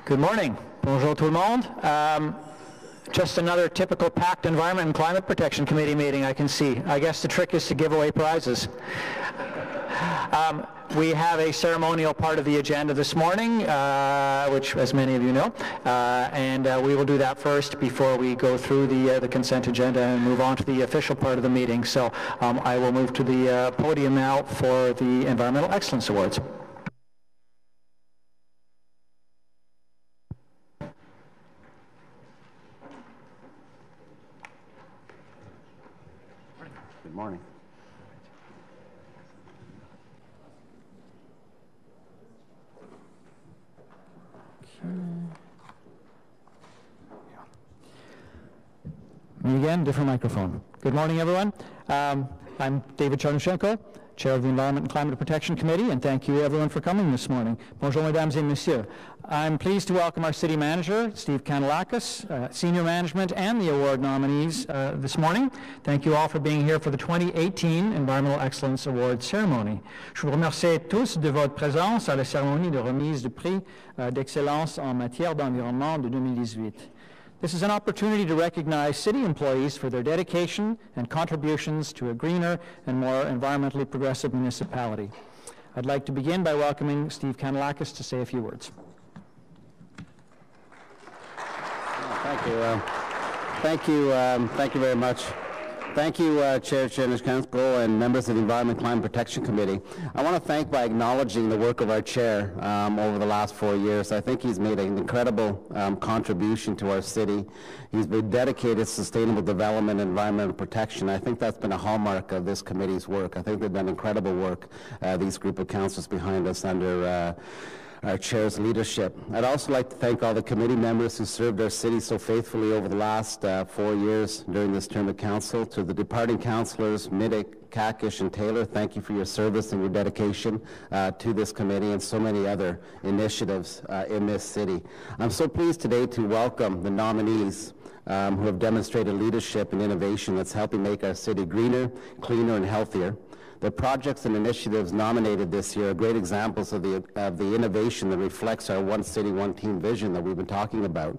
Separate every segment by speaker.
Speaker 1: Good morning. Bonjour tout le monde. Just another typical packed Environment and Climate Protection Committee meeting, I can see. I guess the trick is to give away prizes. We have a ceremonial part of the agenda this morning, which, as many of you know, and we will do that first before we go through the consent agenda and move on to the official part of the meeting. So I will move to the podium now for the Environmental Excellence Awards.
Speaker 2: Good morning.
Speaker 1: Me again, different microphone. Good morning, everyone. I'm David Charnushenko, Chair of the Environment and Climate Protection Committee, and thank you everyone for coming this morning. Bonjour, mesdames et messieurs. I'm pleased to welcome our City Manager, Steve Kanellakis, senior management, and the award nominees this morning. Thank you all for being here for the 2018 Environmental Excellence Award ceremony. Je vous remercie tous de votre présence à la cérémonie de remise du prix d'excellence en matière d'environnement de 2018. This is an opportunity to recognize city employees for their dedication and contributions to a greener and more environmentally progressive municipality. I'd like to begin by welcoming Steve Kanellakis to say a few words.
Speaker 2: Thank you. Thank you very much. Thank you, Chair Charnushenko and members of the Environment and Climate Protection Committee. I want to thank by acknowledging the work of our Chair over the last 4 years. I think he's made an incredible contribution to our city. He's been dedicated to sustainable development and environmental protection. I think that's been a hallmark of this committee's work. I think they've done incredible work, these group of councillors behind us under our Chair's leadership. I'd also like to thank all the committee members who served our city so faithfully over the last 4 years during this term of council. To the departing councillors, Middick, Kakish, and Taylor, thank you for your service and your dedication to this committee and so many other initiatives in this city. I'm so pleased today to welcome the nominees who have demonstrated leadership and innovation that's helping make our city greener, cleaner, and healthier. The projects and initiatives nominated this year are great examples of the innovation that reflects our one city, one team vision that we've been talking about.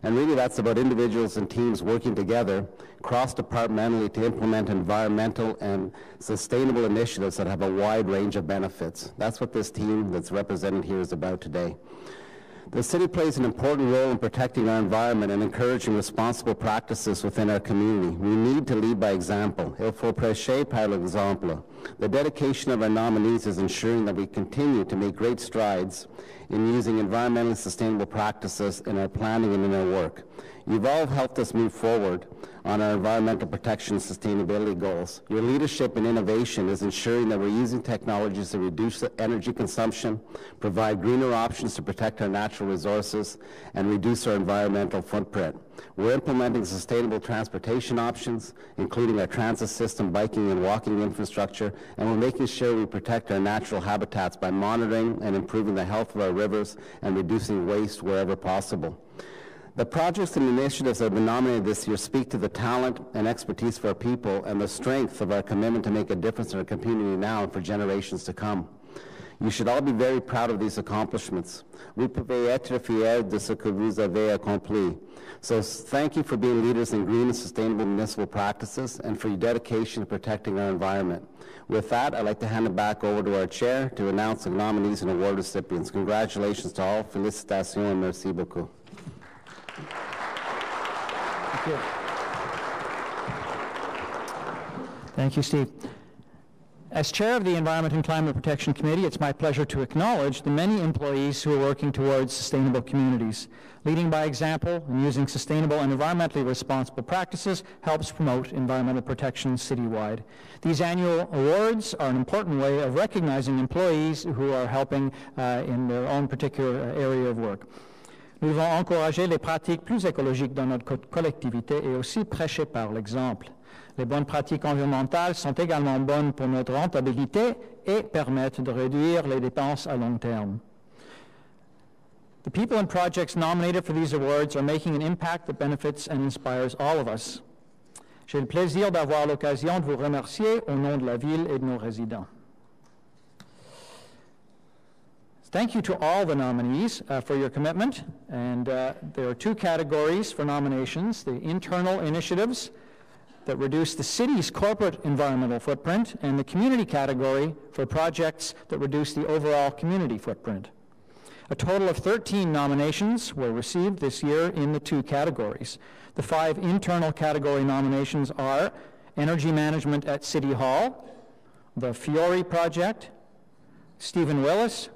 Speaker 2: And really that's about individuals and teams working together cross-departmentally to implement environmental and sustainable initiatives that have a wide range of benefits. That's what this team that's represented here is about today. The city plays an important role in protecting our environment and encouraging responsible practices within our community. We need to lead by example. Il faut prêcher par l'exemple. The dedication of our nominees is ensuring that we continue to make great strides in using environmentally sustainable practices in our planning and in our work. You've all helped us move forward on our environmental protection and sustainability goals. Your leadership and innovation is ensuring that we're using technologies to reduce energy consumption, provide greener options to protect our natural resources, and reduce our environmental footprint. We're implementing sustainable transportation options, including our transit system, biking and walking infrastructure, and we're making sure we protect our natural habitats by monitoring and improving the health of our rivers and reducing waste wherever possible. The projects and initiatives that have been nominated this year speak to the talent and expertise of our people and the strength of our commitment to make a difference in our community now and for generations to come. You should all be very proud of these accomplishments. Vous pouvez être fiers de ce que vous avez accompli. So thank you for being leaders in green and sustainable municipal practices and for your dedication to protecting our environment. With that, I'd like to hand it back over to our Chair to announce the nominees and award recipients. Congratulations to all. Félicitations and merci beaucoup.
Speaker 1: Thank you. Thank you, Steve. As Chair of the Environment and Climate Protection Committee, it's my pleasure to acknowledge the many employees who are working towards sustainable communities. Leading by example and using sustainable and environmentally responsible practices helps promote environmental protection citywide. These annual awards are an important way of recognizing employees who are helping in their own particular area of work. Nous devons encourager les pratiques plus écologiques dans notre collectivité et aussi prêcher par l'exemple. Les bonnes pratiques environnementales sont également bonnes pour notre rentabilité et permettent de réduire les dépenses à long terme. The people and projects nominated for these awards are making an impact that benefits and inspires all of us. J'ai le plaisir d'avoir l'occasion de vous remercier au nom de la ville et de nos résidents. Thank you to all the nominees for your commitment. And there are two categories for nominations: the internal initiatives that reduce the city's corporate environmental footprint, and the community category for projects that reduce the overall community footprint. A total of 13 nominations were received this year in the two categories. The 5 internal category nominations are Energy Management at City Hall, the Fiore Project, Stephen Willis,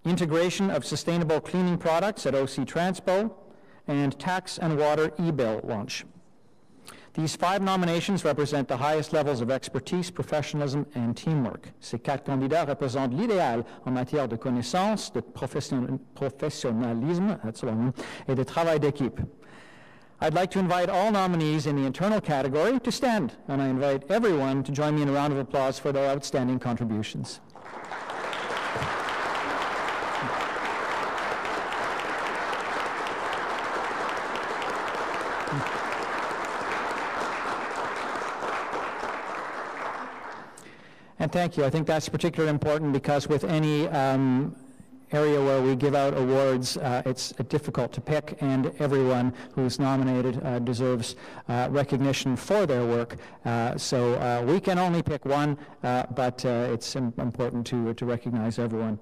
Speaker 1: Integration of Sustainable Cleaning Products at OC Transpo, and Tax and Water e-bill launch. These 5 nominations represent the highest levels of expertise, professionalism, and teamwork. Ces 4 candidats représentent l'idéal en matière de connaissances, de professionnalisme, et de travail d'équipe. I'd like to invite all nominees in the internal category to stand, and I invite everyone to join me in a round of applause for their outstanding contributions. And thank you. I think that's particularly important because with any area where we give out awards, it's difficult to pick, and everyone who's nominated deserves recognition for their work. So we can only pick one, but it's important to recognize everyone.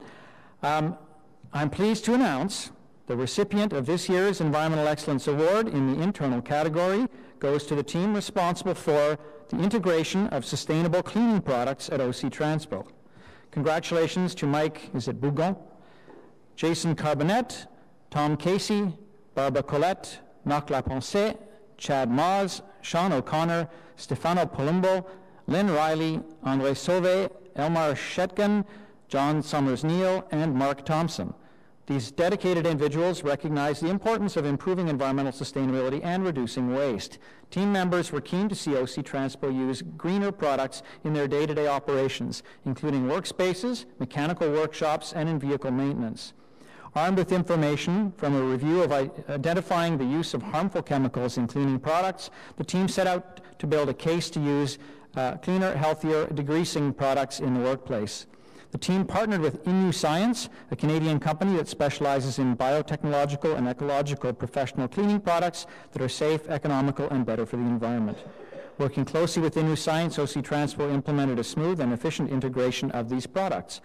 Speaker 1: I'm pleased to announce the recipient of this year's Environmental Excellence Award in the internal category goes to the team responsible for the integration of sustainable cleaning products at OC Transpo. Congratulations to Mike, Bougon, Jason Carbonet, Tom Casey, Barbara Collette, Marc Laponcet, Chad Maas, Sean O'Connor, Stefano Palumbo, Lynn Riley, Andre Sauvé, Elmar Shetkin, John Summers-Neal, and Mark Thompson. These dedicated individuals recognize the importance of improving environmental sustainability and reducing waste. Team members were keen to see OC Transpo use greener products in their day-to-day operations, including workspaces, mechanical workshops, and in vehicle maintenance. Armed with information from a review of identifying the use of harmful chemicals in cleaning products, the team set out to build a case to use cleaner, healthier degreasing products in the workplace. The team partnered with Inu Science, a Canadian company that specializes in biotechnological and ecological professional cleaning products that are safe, economical, and better for the environment. Working closely with Inu Science, OC Transpo implemented a smooth and efficient integration of these products.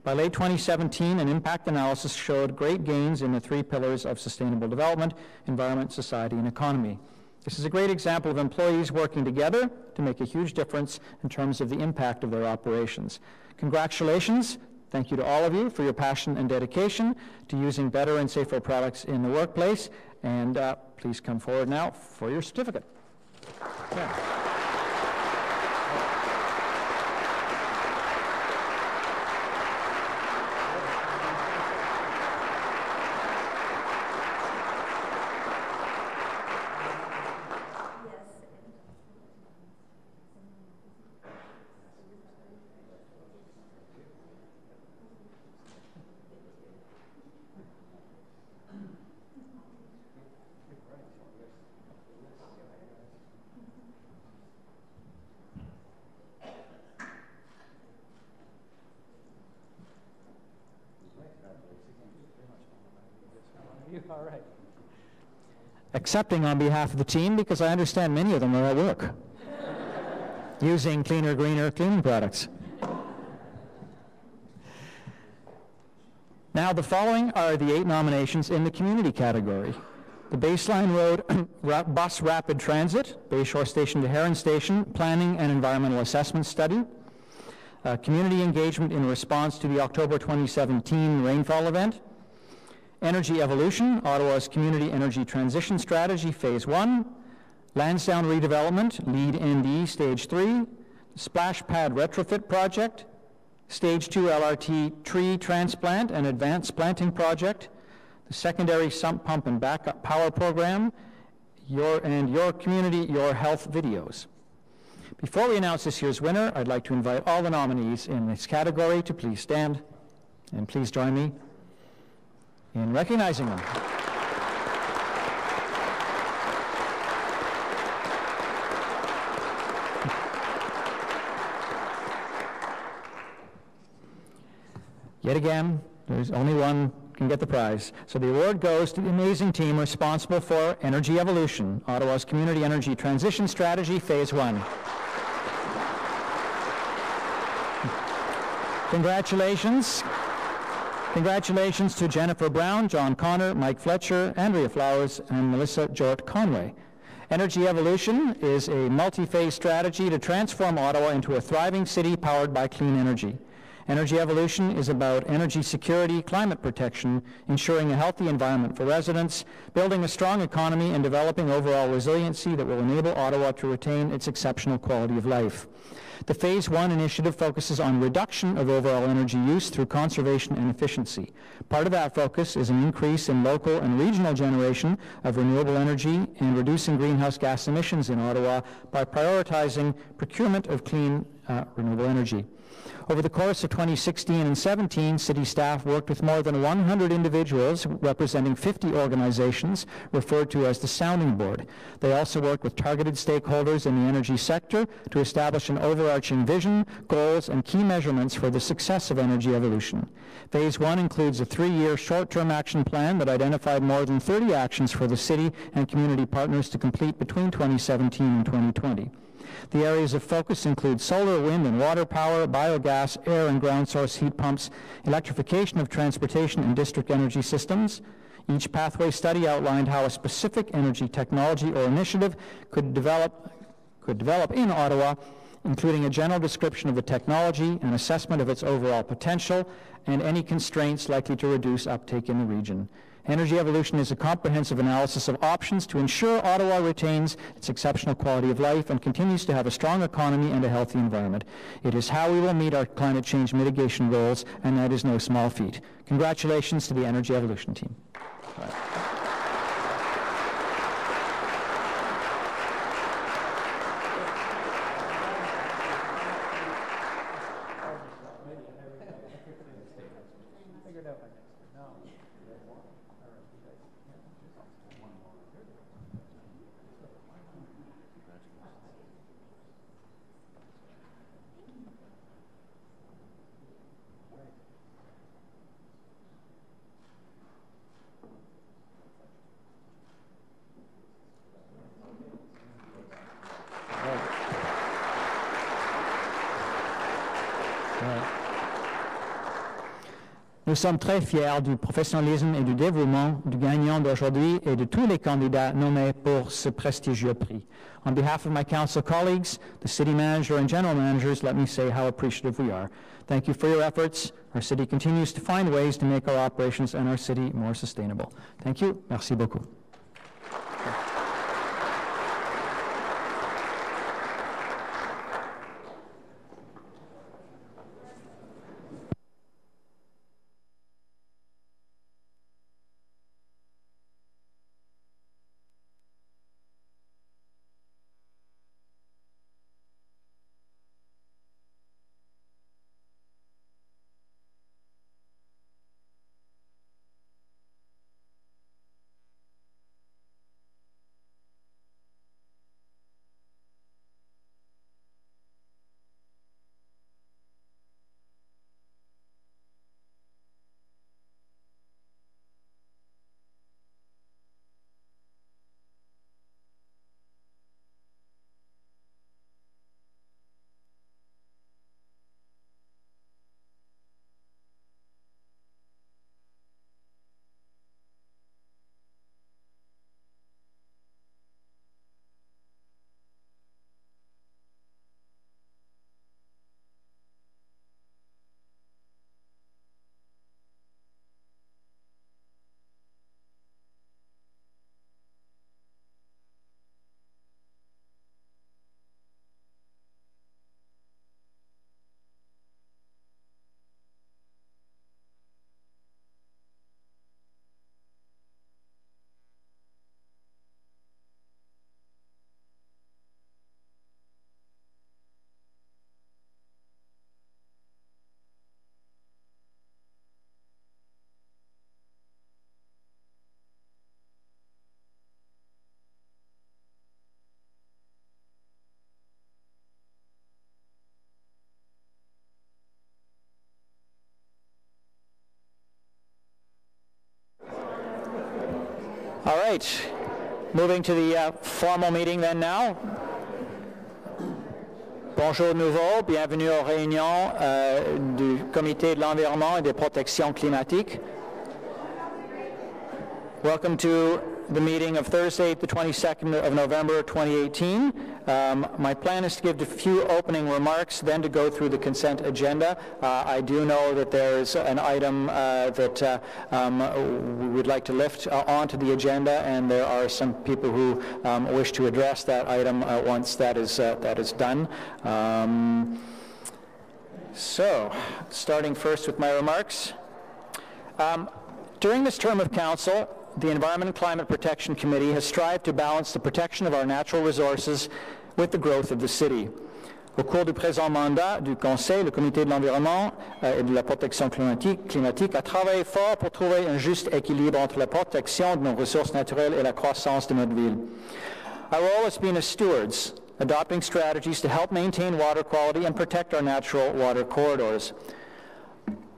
Speaker 1: By late 2017, an impact analysis showed great gains in the 3 pillars of sustainable development: environment, society, and economy. This is a great example of employees working together to make a huge difference in terms of the impact of their operations. Congratulations. Thank you to all of you for your passion and dedication to using better and safer products in the workplace. And please come forward now for your certificate. Yeah. All right. Accepting on behalf of the team, because I understand many of them are at work using cleaner, greener cleaning products. Now, the following are the 8 nominations in the community category: the Baseline Road Bus Rapid Transit, Bayshore Station to Heron Station, Planning and Environmental Assessment Study, Community Engagement in Response to the October 2017 Rainfall Event, Energy Evolution, Ottawa's Community Energy Transition Strategy, Phase 1, Lansdowne Redevelopment, LEAD ND, Stage 3, Splash Pad Retrofit Project, Stage 2 LRT Tree Transplant and Advanced Planting Project, the Secondary Sump Pump and Backup Power Program, Your Community, Your Health videos. Before we announce this year's winner, I'd like to invite all the nominees in this category to please stand, and please join me in recognizing them. Yet again, There's only one can get the prize. So the award goes to the amazing team responsible for Energy Evolution, Ottawa's Community Energy Transition Strategy, Phase 1. Congratulations. Congratulations to Jennifer Brown, John Connor, Mike Fletcher, Andrea Flowers, and Melissa Jort Conway. Energy Evolution is a multi-phase strategy to transform Ottawa into a thriving city powered by clean energy. Energy Evolution is about energy security, climate protection, ensuring a healthy environment for residents, building a strong economy, and developing overall resiliency that will enable Ottawa to retain its exceptional quality of life. The Phase 1 initiative focuses on reduction of overall energy use through conservation and efficiency. Part of that focus is an increase in local and regional generation of renewable energy and reducing greenhouse gas emissions in Ottawa by prioritizing procurement of clean renewable energy. Over the course of 2016 and 17, city staff worked with more than 100 individuals representing 50 organizations referred to as the Sounding Board. They also worked with targeted stakeholders in the energy sector to establish an overarching vision, goals, and key measurements for the success of Energy Evolution. Phase 1 includes a 3-year short-term action plan that identified more than 30 actions for the city and community partners to complete between 2017 and 2020. The areas of focus include solar, wind, and water power, biogas, air and ground source heat pumps, electrification of transportation and district energy systems. Each pathway study outlined how a specific energy technology or initiative could develop in Ottawa, including a general description of the technology, an assessment of its overall potential, and any constraints likely to reduce uptake in the region. Energy Evolution is a comprehensive analysis of options to ensure Ottawa retains its exceptional quality of life and continues to have a strong economy and a healthy environment. It is how we will meet our climate change mitigation goals, and that is no small feat. Congratulations to the Energy Evolution team. Nous sommes très fiers du professionnalisme et du dévouement du gagnant d'aujourd'hui et de tous les candidats nommés pour ce prestigieux prix. On behalf of my council colleagues, the city manager and general managers, let me say how appreciative we are. Thank you for your efforts. Our city continues to find ways to make our operations and our city more sustainable. Thank you. Merci beaucoup. right, moving to the formal meeting then now. Bonjour de nouveau, bienvenue aux réunions du Comité de l'environnement et des protections climatiques. Welcome to the meeting of Thursday, the 22nd of November 2018. My plan is to give a few opening remarks, then to go through the consent agenda. I do know that there is an item that we would like to lift onto the agenda, and there are some people who wish to address that item once that is done. So, starting first with my remarks. During this term of council, the Environment and Climate Protection Committee has strived to balance the protection of our natural resources with the growth of the city. Au cours du présent mandat du Conseil, le Comité de l'environnement et de la protection climatique a travaillé fort pour trouver un juste équilibre entre la protection de nos ressources naturelles et la croissance de notre ville. Our role has been as stewards, adopting strategies to help maintain water quality and protect our natural water corridors.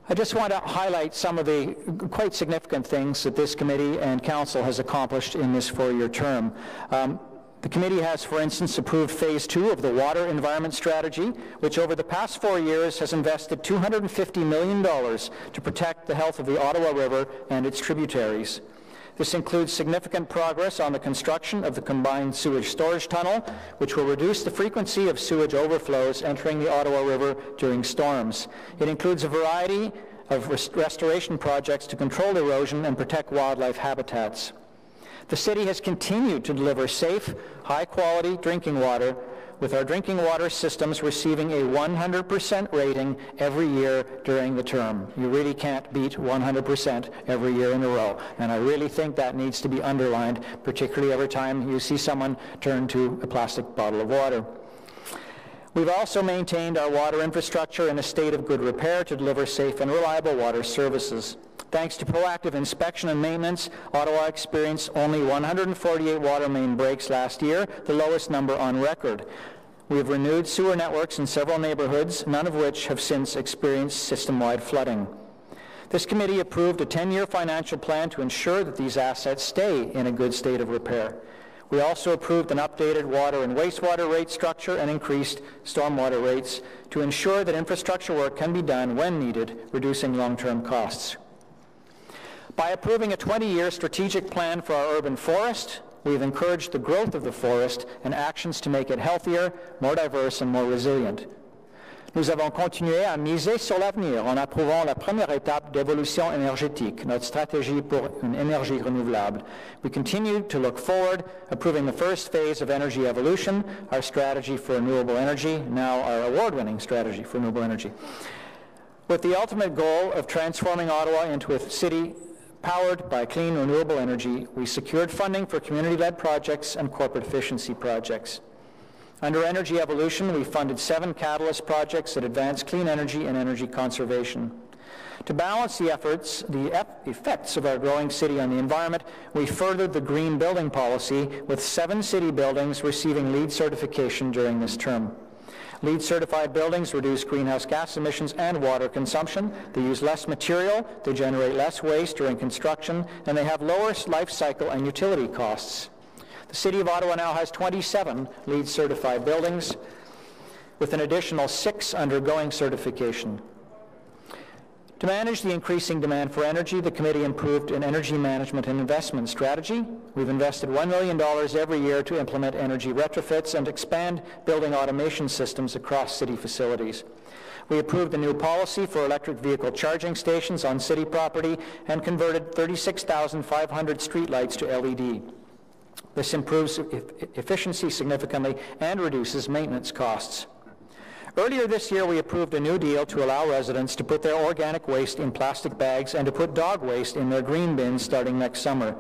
Speaker 1: I just want to highlight some of the quite significant things that this committee and council has accomplished in this four-year term. The committee has, for instance, approved Phase 2 of the Water Environment Strategy, which over the past 4 years has invested $250 million to protect the health of the Ottawa River and its tributaries. This includes significant progress on the construction of the combined sewage storage tunnel, which will reduce the frequency of sewage overflows entering the Ottawa River during storms. It includes a variety of restoration projects to control erosion and protect wildlife habitats. The city has continued to deliver safe, high-quality drinking water, with our drinking water systems receiving a 100% rating every year during the term. You really can't beat 100% every year in a row, and I really think that needs to be underlined, particularly every time you see someone turn to a plastic bottle of water. We've also maintained our water infrastructure in a state of good repair to deliver safe and reliable water services. Thanks to proactive inspection and maintenance, Ottawa experienced only 148 water main breaks last year, the lowest number on record. We have renewed sewer networks in several neighborhoods, none of which have since experienced system-wide flooding. This committee approved a 10-year financial plan to ensure that these assets stay in a good state of repair. We also approved an updated water and wastewater rate structure and increased stormwater rates to ensure that infrastructure work can be done when needed, reducing long-term costs. By approving a 20-year strategic plan for our urban forest, we've encouraged the growth of the forest and actions to make it healthier, more diverse, and more resilient. Nous avons continué à miser sur l'avenir en approuvant la première étape d'évolution énergétique, notre stratégie pour une énergie renouvelable. We continue to look forward, approving the first phase of energy evolution, our strategy for renewable energy, now our award-winning strategy for renewable energy, with the ultimate goal of transforming Ottawa into a city powered by clean, renewable energy. We secured funding for community-led projects and corporate efficiency projects. Under Energy Evolution, we funded 7 catalyst projects that advance clean energy and energy conservation. To balance the effects of our growing city on the environment, we furthered the green building policy with 7 city buildings receiving LEED certification during this term. LEED-certified buildings reduce greenhouse gas emissions and water consumption. They use less material, they generate less waste during construction, and they have lower life cycle and utility costs. The City of Ottawa now has 27 LEED-certified buildings, with an additional 6 undergoing certification. To manage the increasing demand for energy, the committee improved an energy management and investment strategy. We've invested $1 million every year to implement energy retrofits and expand building automation systems across city facilities. We approved a new policy for electric vehicle charging stations on city property and converted 36,500 streetlights to LED. This improves efficiency significantly and reduces maintenance costs. Earlier this year, we approved a new deal to allow residents to put their organic waste in plastic bags and to put dog waste in their green bins starting next summer.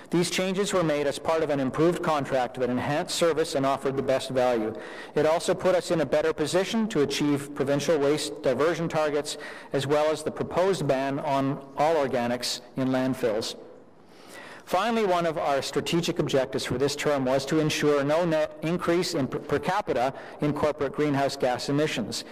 Speaker 1: These changes were made as part of an improved contract that enhanced service and offered the best value. It also put us in a better position to achieve provincial waste diversion targets, as well as the proposed ban on all organics in landfills. Finally, one of our strategic objectives for this term was to ensure no net increase in per capita in corporate greenhouse gas emissions.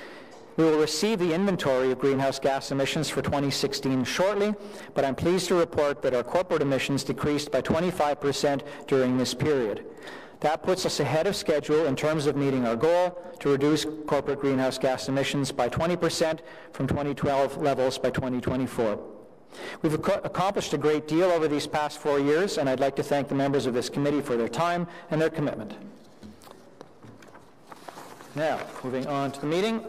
Speaker 1: We will receive the inventory of greenhouse gas emissions for 2016 shortly, but I'm pleased to report that our corporate emissions decreased by 25% during this period. That puts us ahead of schedule in terms of meeting our goal to reduce corporate greenhouse gas emissions by 20% from 2012 levels by 2024. We've accomplished a great deal over these past 4 years, and I'd like to thank the members of this committee for their time and their commitment. Now, moving on to the meeting.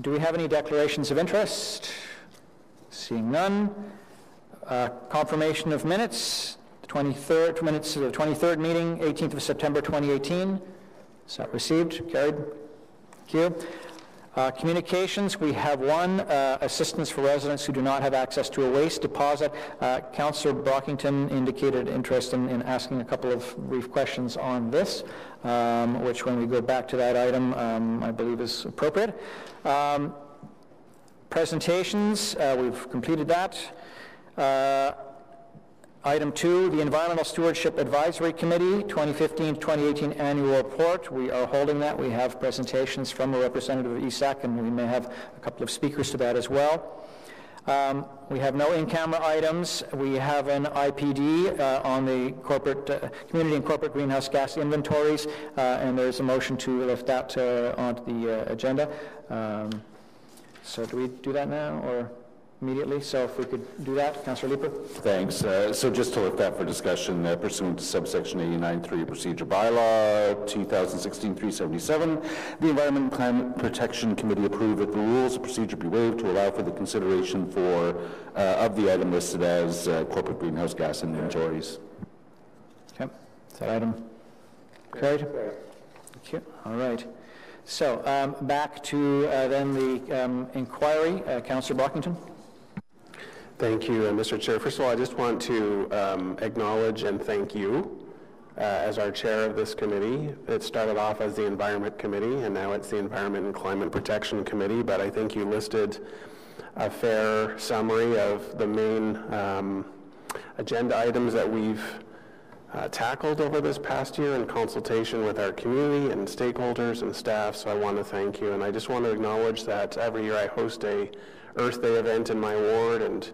Speaker 1: Do we have any declarations of interest? Seeing none. Confirmation of minutes. The 23rd minutes of the 23rd meeting, 18th of September 2018. Is that received? Carried? Thank you. Communications, we have one, assistance for residents who do not have access to a waste deposit. Councillor Brockington indicated interest in asking a couple of brief questions on this, which when we go back to that item, I believe is appropriate. Presentations, we've completed that. Item 2, the Environmental Stewardship Advisory Committee 2015-2018 Annual Report. We are holding that. We have presentations from a representative of ESAC, and we may have a couple of speakers to that as well. We have no in-camera items. We have an IPD on the corporate community and corporate greenhouse gas inventories, and there's a motion to lift that onto the agenda. So do we do that now or immediately? So if we could do that, Councillor Leeper.
Speaker 3: Thanks. So just to lift that for discussion, pursuant to subsection 89.3 Procedure Bylaw 2016-377, the Environment and Climate Protection Committee approved that the rules of procedure be waived to allow for the consideration of the item listed as corporate greenhouse gas inventories.
Speaker 1: Okay. Is that item carried? Thank you. All right. So back to then the inquiry. Councillor Brockington.
Speaker 4: Thank you, Mr. Chair. First of all, I just want to acknowledge and thank you as our chair of this committee. It started off as the Environment Committee, and now it's the Environment and Climate Protection Committee, but I think you listed a fair summary of the main agenda items that we've tackled over this past year in consultation with our community and stakeholders and staff, so I want to thank you. And I just want to acknowledge that every year I host a Earth Day event in my ward, and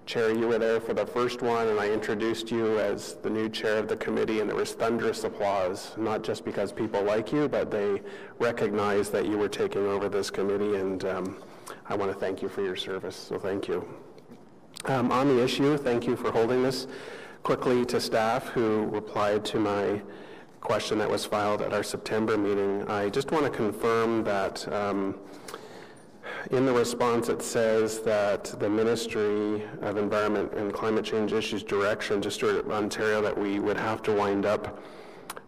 Speaker 4: Chair, you were there for the first one, and I introduced you as the new chair of the committee, and there was thunderous applause, not just because people like you, but they recognized that you were taking over this committee, and I want to thank you for your service, so thank you. On the issue, thank you for holding this. Quickly to staff who replied to my question that was filed at our September meeting, I just want to confirm that in the response it says that the Ministry of Environment and Climate Change issues direction to Stewart, Ontario, that we would have to wind up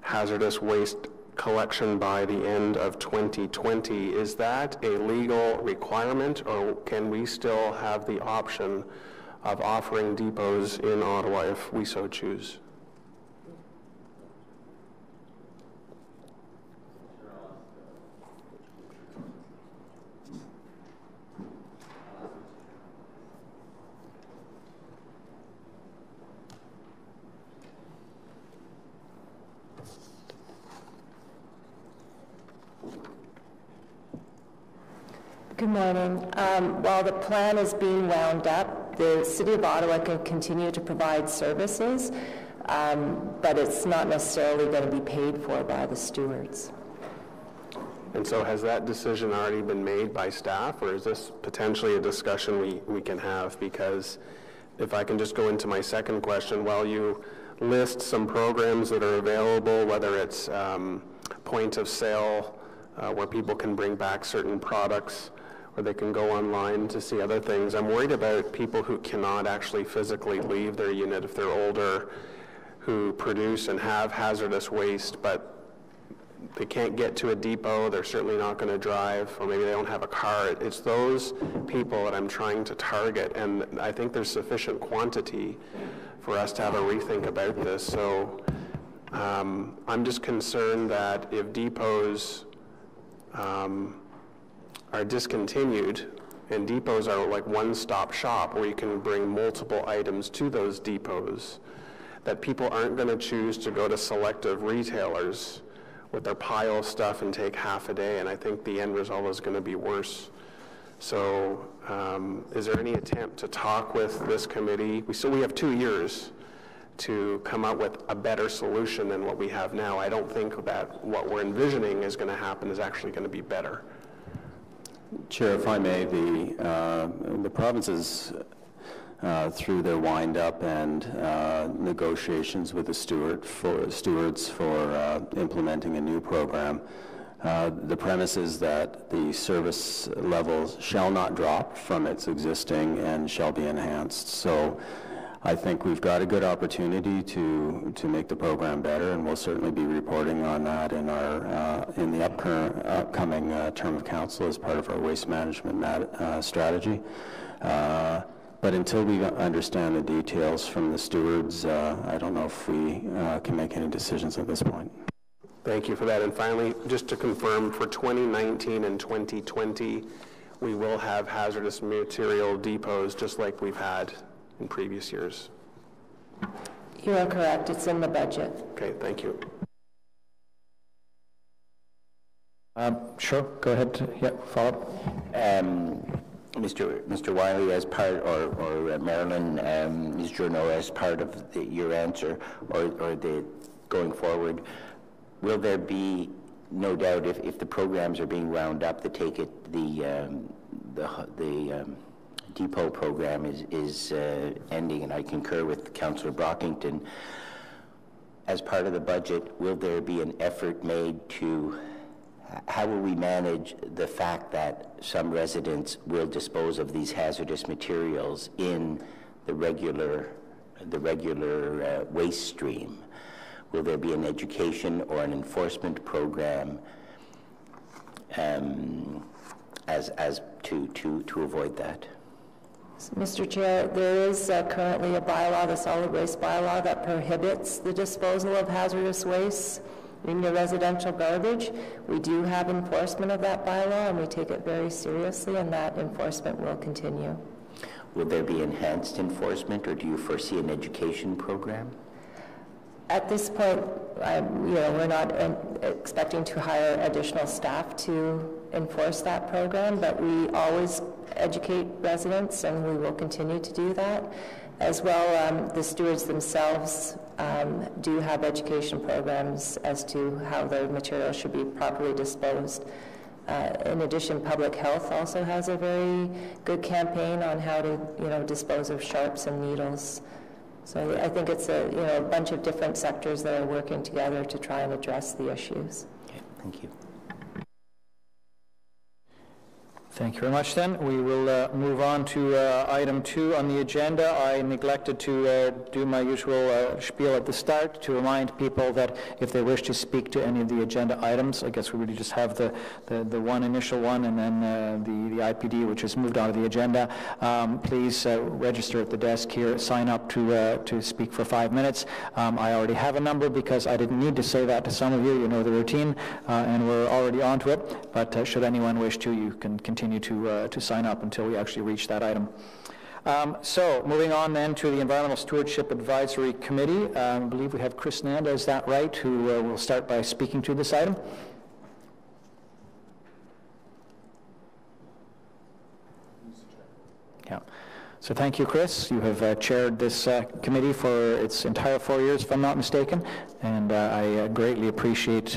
Speaker 4: hazardous waste collection by the end of 2020. Is that a legal requirement, or can we still have the option of offering depots in Ottawa if we so choose?
Speaker 5: Good morning. While the plan is being wound up, the City of Ottawa can continue to provide services, but it's not necessarily going to be paid for by the stewards.
Speaker 4: And so has that decision already been made by staff, or is this potentially a discussion we can have? Because if I can just go into my second question, while you list some programs that are available, whether it's point of sale, where people can bring back certain products, or they can go online to see other things. I'm worried about people who cannot actually physically leave their unit if they're older, who produce and have hazardous waste, but they can't get to a depot, they're certainly not going to drive, or maybe they don't have a car. It's those people that I'm trying to target, and I think there's sufficient quantity for us to have a rethink about this. So I'm just concerned that if depots are discontinued, and depots are like one-stop shop where you can bring multiple items to those depots, that people aren't going to choose to go to selective retailers their pile of stuff and take half a day, and I think the end result is going to be worse. So is there any attempt to talk with this committee? We have 2 years to come up with a better solution than what we have now. I don't think that what we're envisioning is going to happen is actually going to be better.
Speaker 6: Chair, if I may, the provinces, through their wind-up and negotiations with the stewards for implementing a new program, the premise is that the service levels shall not drop from its existing and shall be enhanced. So I think we've got a good opportunity to make the program better, and we'll certainly be reporting on that in our in the upcoming term of council as part of our waste management strategy. But until we understand the details from the stewards, I don't know if we can make any decisions at this point.
Speaker 4: Thank you for that. And finally, just to confirm, for 2019 and 2020, we will have hazardous material depots just like we've had in previous years.
Speaker 5: You are correct. It's in the budget.
Speaker 4: Okay, thank you.
Speaker 1: Sure, go ahead. Yeah, follow up.
Speaker 7: Mr. Wiley, as part, or Marilyn, Ms. Journo, as part of your answer, or the going forward, will there be, no doubt, if the programs are being wound up, the depot program is ending, and I concur with Councillor Brockington. As part of the budget, will there be an effort made to, how will we manage the fact that some residents will dispose of these hazardous materials in the regular waste stream? Will there be an education or an enforcement program as to avoid that?
Speaker 5: Mr. Chair, there is currently a bylaw, the solid waste bylaw, that prohibits the disposal of hazardous waste in your residential garbage. We do have enforcement of that bylaw, and we take it very seriously, and that enforcement will continue.
Speaker 7: Will there be enhanced enforcement, or do you foresee an education program?
Speaker 5: At this point, we're not expecting to hire additional staff to enforce that program, but we always educate residents, and we will continue to do that. As well, the stewards themselves do have education programs as to how their materials should be properly disposed. In addition, public health also has a very good campaign on how to, dispose of sharps and needles. So I think it's a bunch of different sectors that are working together to try and address the issues.
Speaker 7: Okay, thank you.
Speaker 1: Thank you very much then. We will move on to item 2 on the agenda. I neglected to do my usual spiel at the start to remind people that if they wish to speak to any of the agenda items, I guess we really just have the one initial one and then the IPD, which has moved on to the agenda. Please register at the desk here, sign up to speak for 5 minutes. I already have a number because I didn't need to say that to some of you. You know the routine, and we're already on to it. But should anyone wish to, you can continue to sign up until we actually reach that item. So moving on then to the Environmental Stewardship Advisory Committee. I believe we have Chris Nanda, is that right, who will start by speaking to this item? Yeah. So thank you, Chris. You have chaired this committee for its entire 4 years, if I'm not mistaken, and I greatly appreciate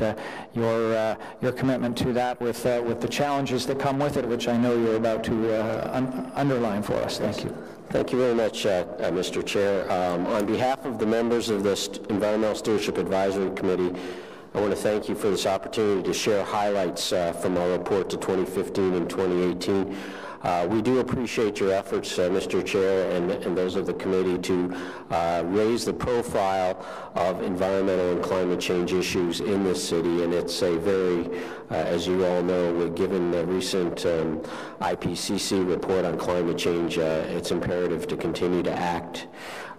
Speaker 1: your commitment to that with the challenges that come with it, which I know you're about to underline for us. Thank you.
Speaker 8: Thank you very much, Mr. Chair. On behalf of the members of this Environmental Stewardship Advisory Committee, I want to thank you for this opportunity to share highlights from our report to 2015 and 2018. We do appreciate your efforts, Mr. Chair, and those of the committee to raise the profile of environmental and climate change issues in this city, and it's a very, as you all know, given the recent IPCC report on climate change, it's imperative to continue to act.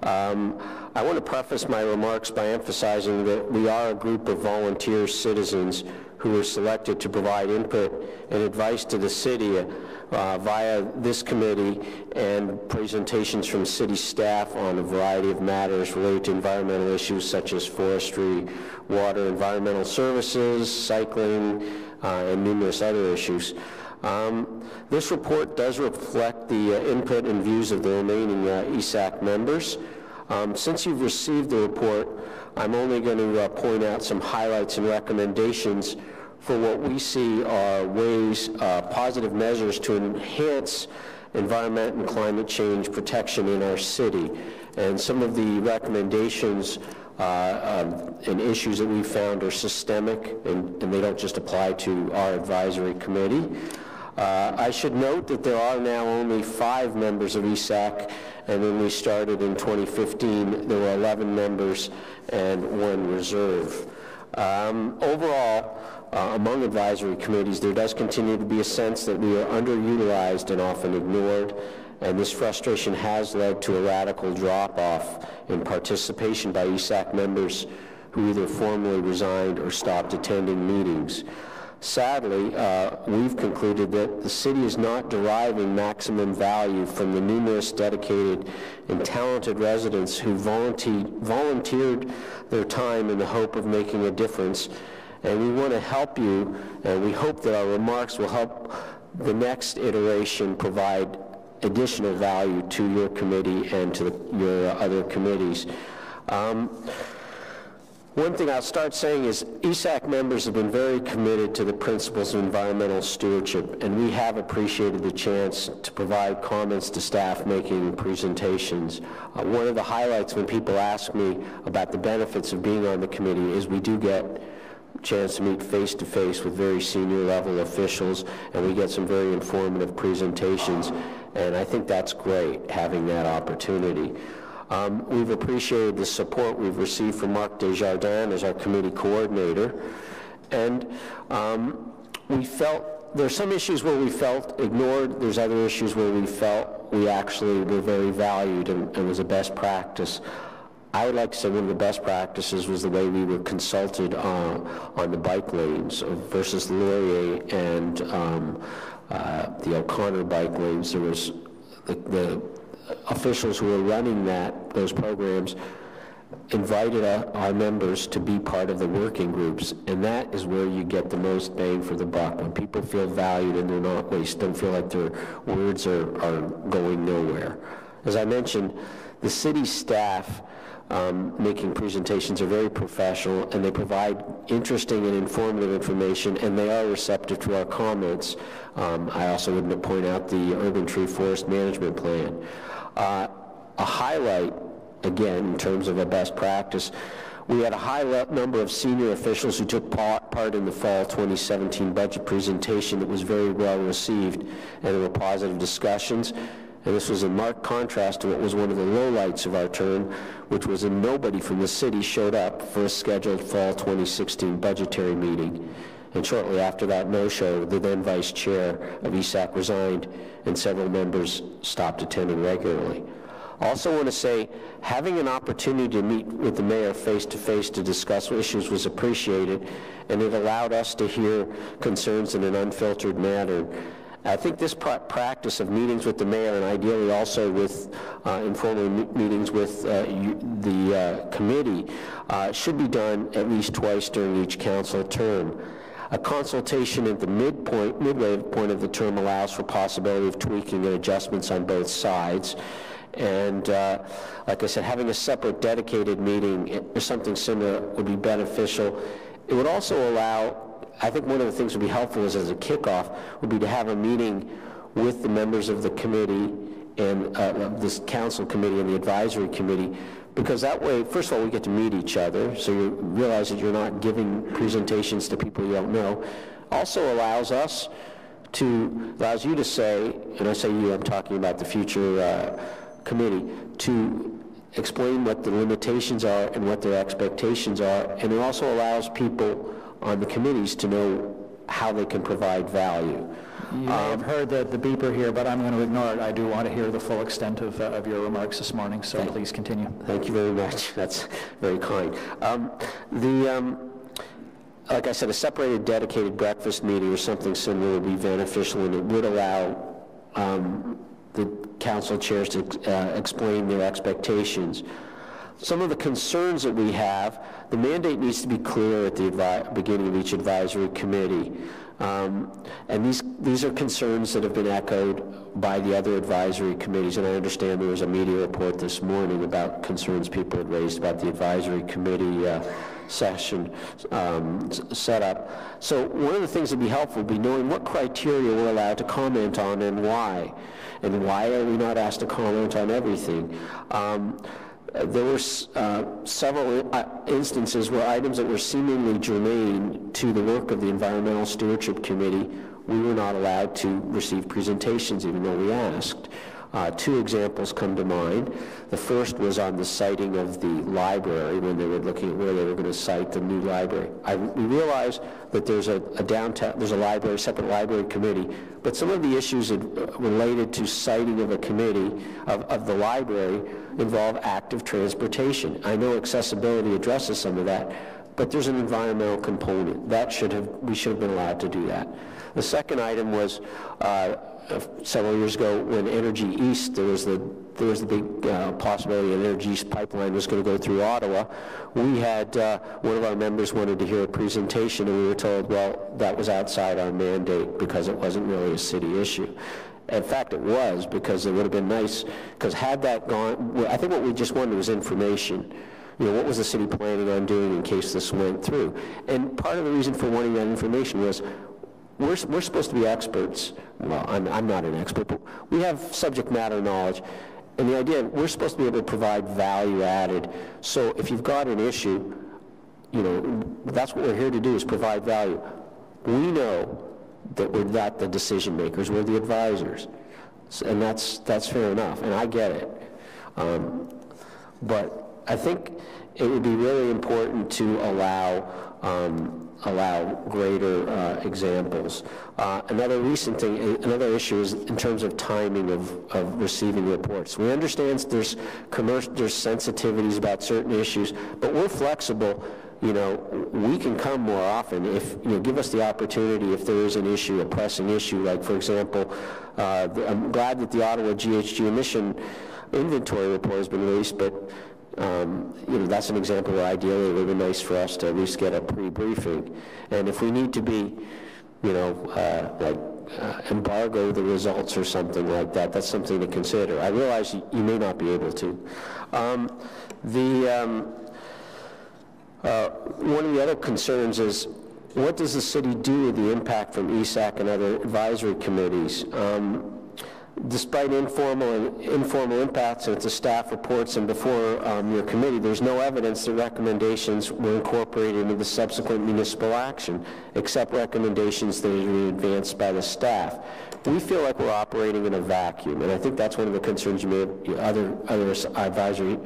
Speaker 8: I want to preface my remarks by emphasizing that we are a group of volunteer citizens who were selected to provide input and advice to the city via this committee and presentations from city staff on a variety of matters related to environmental issues such as forestry, water, environmental services, cycling, and numerous other issues. This report does reflect the input and views of the remaining ESAC members. Since you've received the report, I'm only going to point out some highlights and recommendations for what we see are ways, positive measures to enhance environment and climate change protection in our city. And some of the recommendations and issues that we found are systemic, and they don't just apply to our advisory committee. I should note that there are now only 5 members of ESAC, and when we started in 2015, there were 11 members and 1 reserve. Overall, among advisory committees, there does continue to be a sense that we are underutilized and often ignored, and this frustration has led to a radical drop-off in participation by ESAC members who either formally resigned or stopped attending meetings. Sadly, we've concluded that the city is not deriving maximum value from the numerous dedicated and talented residents who volunteered their time in the hope of making a difference. And we want to help you, and we hope that our remarks will help the next iteration provide additional value to your committee and to your other committees. One thing I'll start saying is ESAC members have been very committed to the principles of environmental stewardship, and we have appreciated the chance to provide comments to staff making presentations. One of the highlights when people ask me about the benefits of being on the committee is we do get a chance to meet face-to-face with very senior level officials, and we get some very informative presentations, and I think that's great, having that opportunity. We've appreciated the support we've received from Marc Desjardins as our committee coordinator, and we felt there's some issues where we felt ignored, there's other issues where we felt we actually were very valued and was a best practice. I would like to say one of the best practices was the way we were consulted on the bike lanes versus the Laurier and the O'Connor bike lanes. There was the officials who were running those programs invited our members to be part of the working groups, and that is where you get the most bang for the buck. When people feel valued and they're not don't feel like their words are going nowhere. As I mentioned, the city staff making presentations are very professional, and they provide interesting and informative information, and they are receptive to our comments. I also would point out the Urban Tree Forest Management Plan. A highlight, again, in terms of a best practice, we had a high number of senior officials who took part in the fall 2017 budget presentation that was very well received, and there were positive discussions. And this was in marked contrast to what was one of the lowlights of our term, which was that nobody from the city showed up for a scheduled fall 2016 budgetary meeting. And shortly after that no-show, the then vice chair of ESAC resigned, and several members stopped attending regularly. Also want to say, having an opportunity to meet with the mayor face-to-face to discuss issues was appreciated, and it allowed us to hear concerns in an unfiltered manner. I think this practice of meetings with the mayor, and ideally also with informal meetings with the committee, should be done at least twice during each council term. A consultation at the midway point of the term allows for possibility of tweaking and adjustments on both sides. And like I said, having a separate dedicated meeting or something similar would be beneficial. It would also allow, I think one of the things that would be helpful is as a kickoff would be to have a meeting with the members of the committee and this council committee and the advisory committee, because that way, first of all, we get to meet each other, so you realize that you're not giving presentations to people you don't know. Also allows you to say, and I say you, I'm talking about the future committee, to explain what the limitations are and what their expectations are, and it also allows people on the committees to know how they can provide value.
Speaker 1: You may have heard the beeper here, but I'm going to ignore it. I do want to hear the full extent of your remarks this morning, so please continue.
Speaker 8: Thank you very much. That's very kind. Like I said, a separated, dedicated breakfast meeting or something similar would be beneficial, and it would allow the council chairs to explain their expectations. Some of the concerns that we have, the mandate needs to be clear at the beginning of each advisory committee. And these are concerns that have been echoed by the other advisory committees, and I understand there was a media report this morning about concerns people had raised about the advisory committee session setup. So one of the things that would be helpful would be knowing what criteria we're allowed to comment on and why are we not asked to comment on everything. There were several instances where items that were seemingly germane to the work of the Environmental Stewardship Committee, we were not allowed to receive presentations even though we asked. Two examples come to mind. The first was on the siting of the library when they were looking at where they were going to site the new library. We realized that there's a separate library committee, but some of the issues related to siting of a committee of the library involve active transportation. I know accessibility addresses some of that, but there's an environmental component. We should have been allowed to do that. The second item was several years ago when Energy East, there was the big possibility an Energy East pipeline was going to go through Ottawa. We had, one of our members wanted to hear a presentation, and we were told, well, that was outside our mandate because it wasn't really a city issue. In fact, it was, because it would have been nice, because had that gone, I think what we just wanted was information. You know, what was the city planning on doing in case this went through? And part of the reason for wanting that information was we're supposed to be experts. Well, I'm not an expert, but we have subject matter knowledge. And the idea, we're supposed to be able to provide value added. So if you've got an issue, you know, that's what we're here to do, is provide value. We know that we're not the decision makers, we're the advisors. And that's fair enough, and I get it. But I think it would be really important to allow greater examples. Another issue is in terms of timing of receiving reports. We understand there's sensitivities about certain issues, but we're flexible. You know, we can come more often if, you know, give us the opportunity if there is an issue, a pressing issue. Like, for example, I'm glad that the Ottawa GHG emission inventory report has been released, but you know, that's an example where ideally it would be nice for us to at least get a pre-briefing. And if we need to be, you know, embargo the results or something like that, that's something to consider. I realize you may not be able to. One of the other concerns is, what does the city do with the impact from ESAC and other advisory committees? Despite informal impacts at the staff reports and before your committee, there's no evidence that recommendations were incorporated into the subsequent municipal action, except recommendations that are advanced by the staff. We feel like we're operating in a vacuum, and I think that's one of the concerns other advisory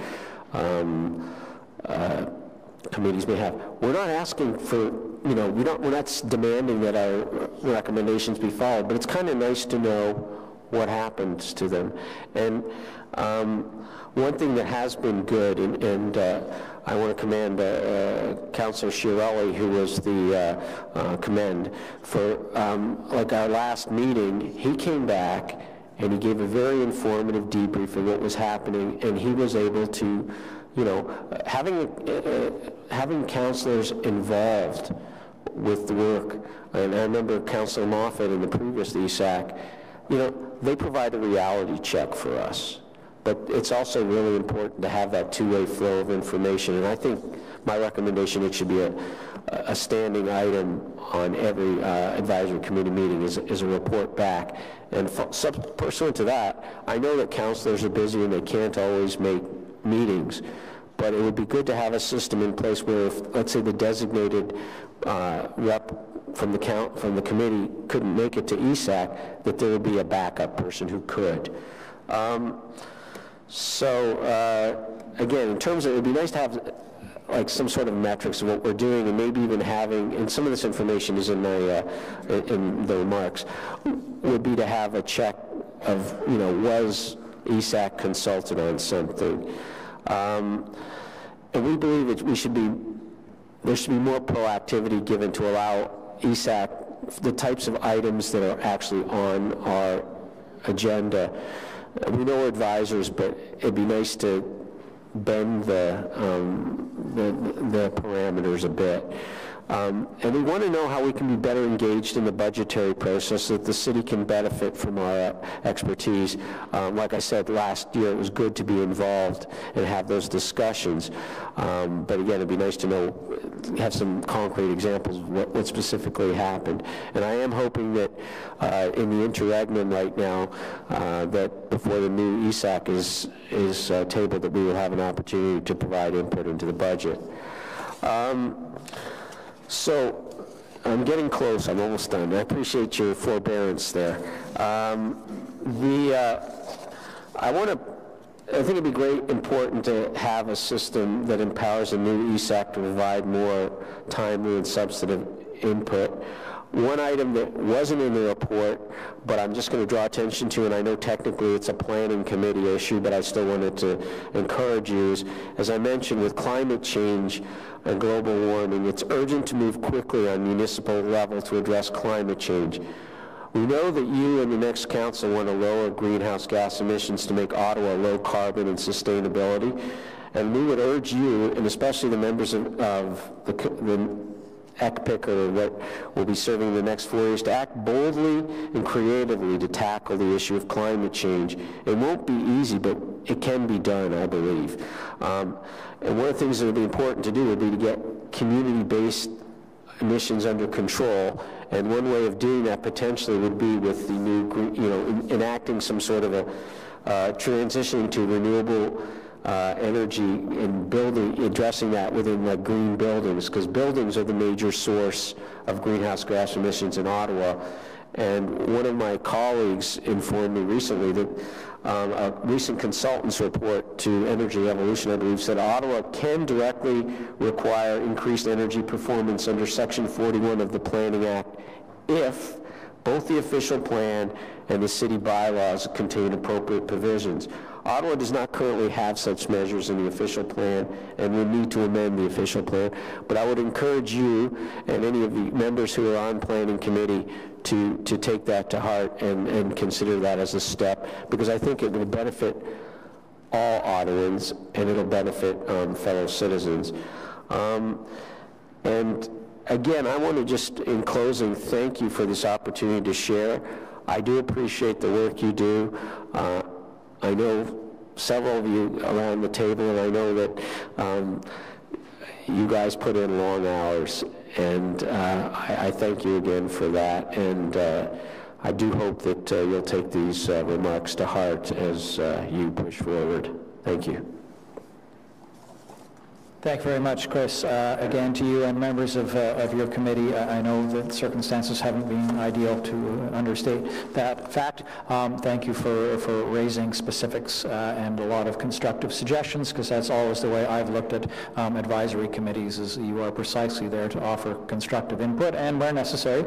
Speaker 8: committees may have. We're not asking for, you know, we're not demanding that our recommendations be followed, but it's kind of nice to know what happens to them. And one thing that has been good, and I want to commend Councillor Chiarelli, who was the commend for, like our last meeting, he came back and he gave a very informative debrief of what was happening, and he was able to, you know, having councillors involved with the work, and I remember Councillor Moffat in the previous ESAC, you know, they provide a reality check for us. But it's also really important to have that two-way flow of information, and I think my recommendation, it should be a standing item on every advisory committee meeting is a report back. And pursuant to that, I know that councillors are busy and they can't always make meetings, but it would be good to have a system in place where if, let's say, the designated rep from the committee couldn't make it to ESAC, that there would be a backup person who could. Again, in terms of, it would be nice to have like some sort of metrics of what we're doing, and maybe even having, and some of this information is in my in the remarks, would be to have a check of, you know, was ESAC consulted on something, and we believe that there should be more proactivity given to allow ESAC the types of items that are actually on our agenda. We know we're advisors, but it'd be nice to bend the parameters a bit. And we want to know how we can be better engaged in the budgetary process so that the city can benefit from our expertise. Like I said, last year it was good to be involved and have those discussions. But again, it'd be nice to know, have some concrete examples of what specifically happened. And I am hoping that in the interregnum right now, that before the new ESAC is tabled, that we will have an opportunity to provide input into the budget. So I'm getting close. I'm almost done. I appreciate your forbearance there. I think it'd be important to have a system that empowers a new ESAC to provide more timely and substantive input. One item that wasn't in the report, but I'm just going to draw attention to, and I know technically it's a planning committee issue, but I still wanted to encourage you, is, as I mentioned, with climate change and global warming, it's urgent to move quickly on municipal level to address climate change. We know that you and the next council want to lower greenhouse gas emissions to make Ottawa low carbon and sustainability, and we would urge you, and especially the members of the ECPIC, or what will be serving the next 4 years, to act boldly and creatively to tackle the issue of climate change. It won't be easy, but it can be done, I believe. And one of the things that would be important to do would be to get community-based emissions under control, and one way of doing that potentially would be with the new, enacting some sort of a transitioning to renewable energy and addressing that within like green buildings, because buildings are the major source of greenhouse gas emissions in Ottawa. And one of my colleagues informed me recently that a recent consultant's report to Energy Evolution, I believe, said Ottawa can directly require increased energy performance under Section 41 of the Planning Act if both the official plan and the city bylaws contain appropriate provisions. Ottawa does not currently have such measures in the official plan, and we need to amend the official plan. But I would encourage you and any of the members who are on planning committee to take that to heart and consider that as a step, because I think it will benefit all Ottawans and it'll benefit fellow citizens. And again, I want to just, in closing, thank you for this opportunity to share. I do appreciate the work you do. I know several of you around the table, and I know that you guys put in long hours, and I thank you again for that, and I do hope that you'll take these remarks to heart as you push forward. Thank you.
Speaker 1: Thank you very much, Chris. Again, to you and members of your committee, I know that circumstances haven't been ideal, to understate that fact. Thank you for raising specifics and a lot of constructive suggestions, because that's always the way I've looked at advisory committees, is you are precisely there to offer constructive input and, where necessary,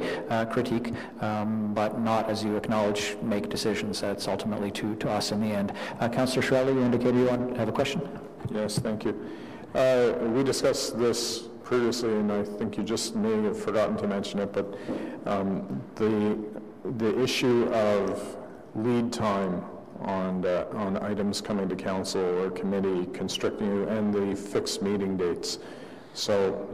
Speaker 1: critique, but not, as you acknowledge, make decisions. That's ultimately to us in the end. Councillor Shirley, you indicated you have a question?
Speaker 9: Yes, thank you. We discussed this previously, and I think you just may have forgotten to mention it, but the issue of lead time on items coming to council or committee constricting you, and the fixed meeting dates. So,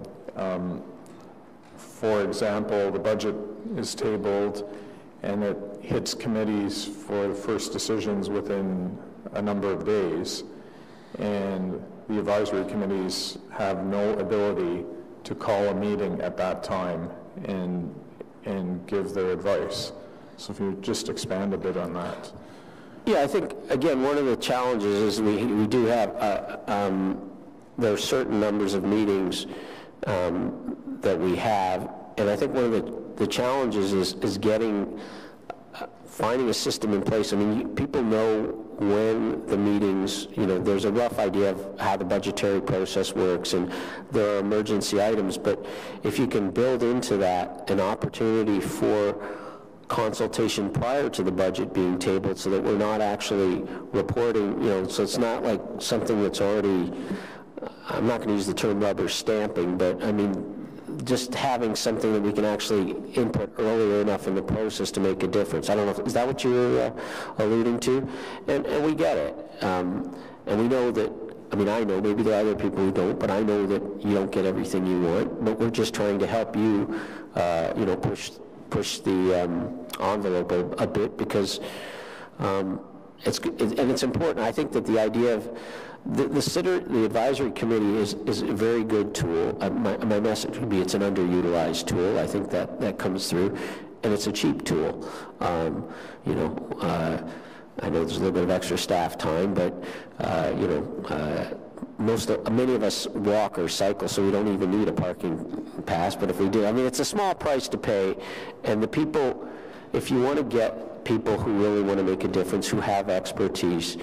Speaker 9: for example, the budget is tabled and it hits committees for the first decisions within a number of days, and the advisory committees have no ability to call a meeting at that time and give their advice. So if you just expand a bit on that.
Speaker 8: Yeah, I think, again, one of the challenges is we do have, there are certain numbers of meetings that we have, and I think one of the challenges is getting finding a system in place. I mean, people know when the meetings, there's a rough idea of how the budgetary process works, and there are emergency items, but if you can build into that an opportunity for consultation prior to the budget being tabled so that we're not actually reporting, so it's not like something that's already, I'm not going to use the term rubber stamping, but I mean, just having something that we can actually input earlier enough in the process to make a difference. I don't know, is that what you're alluding to? And we get it. And we know that, I mean, I know, maybe there are other people who don't, but I know that you don't get everything you want, but we're just trying to help you, push the envelope a bit, because it's important. I think that the idea of the advisory committee is a very good tool. My message would be it's an underutilized tool. I think that comes through, and it's a cheap tool. I know there's a little bit of extra staff time, but many of us walk or cycle, so we don't even need a parking pass. But if we do, I mean, it's a small price to pay, and the people, if you want to get people who really want to make a difference, who have expertise,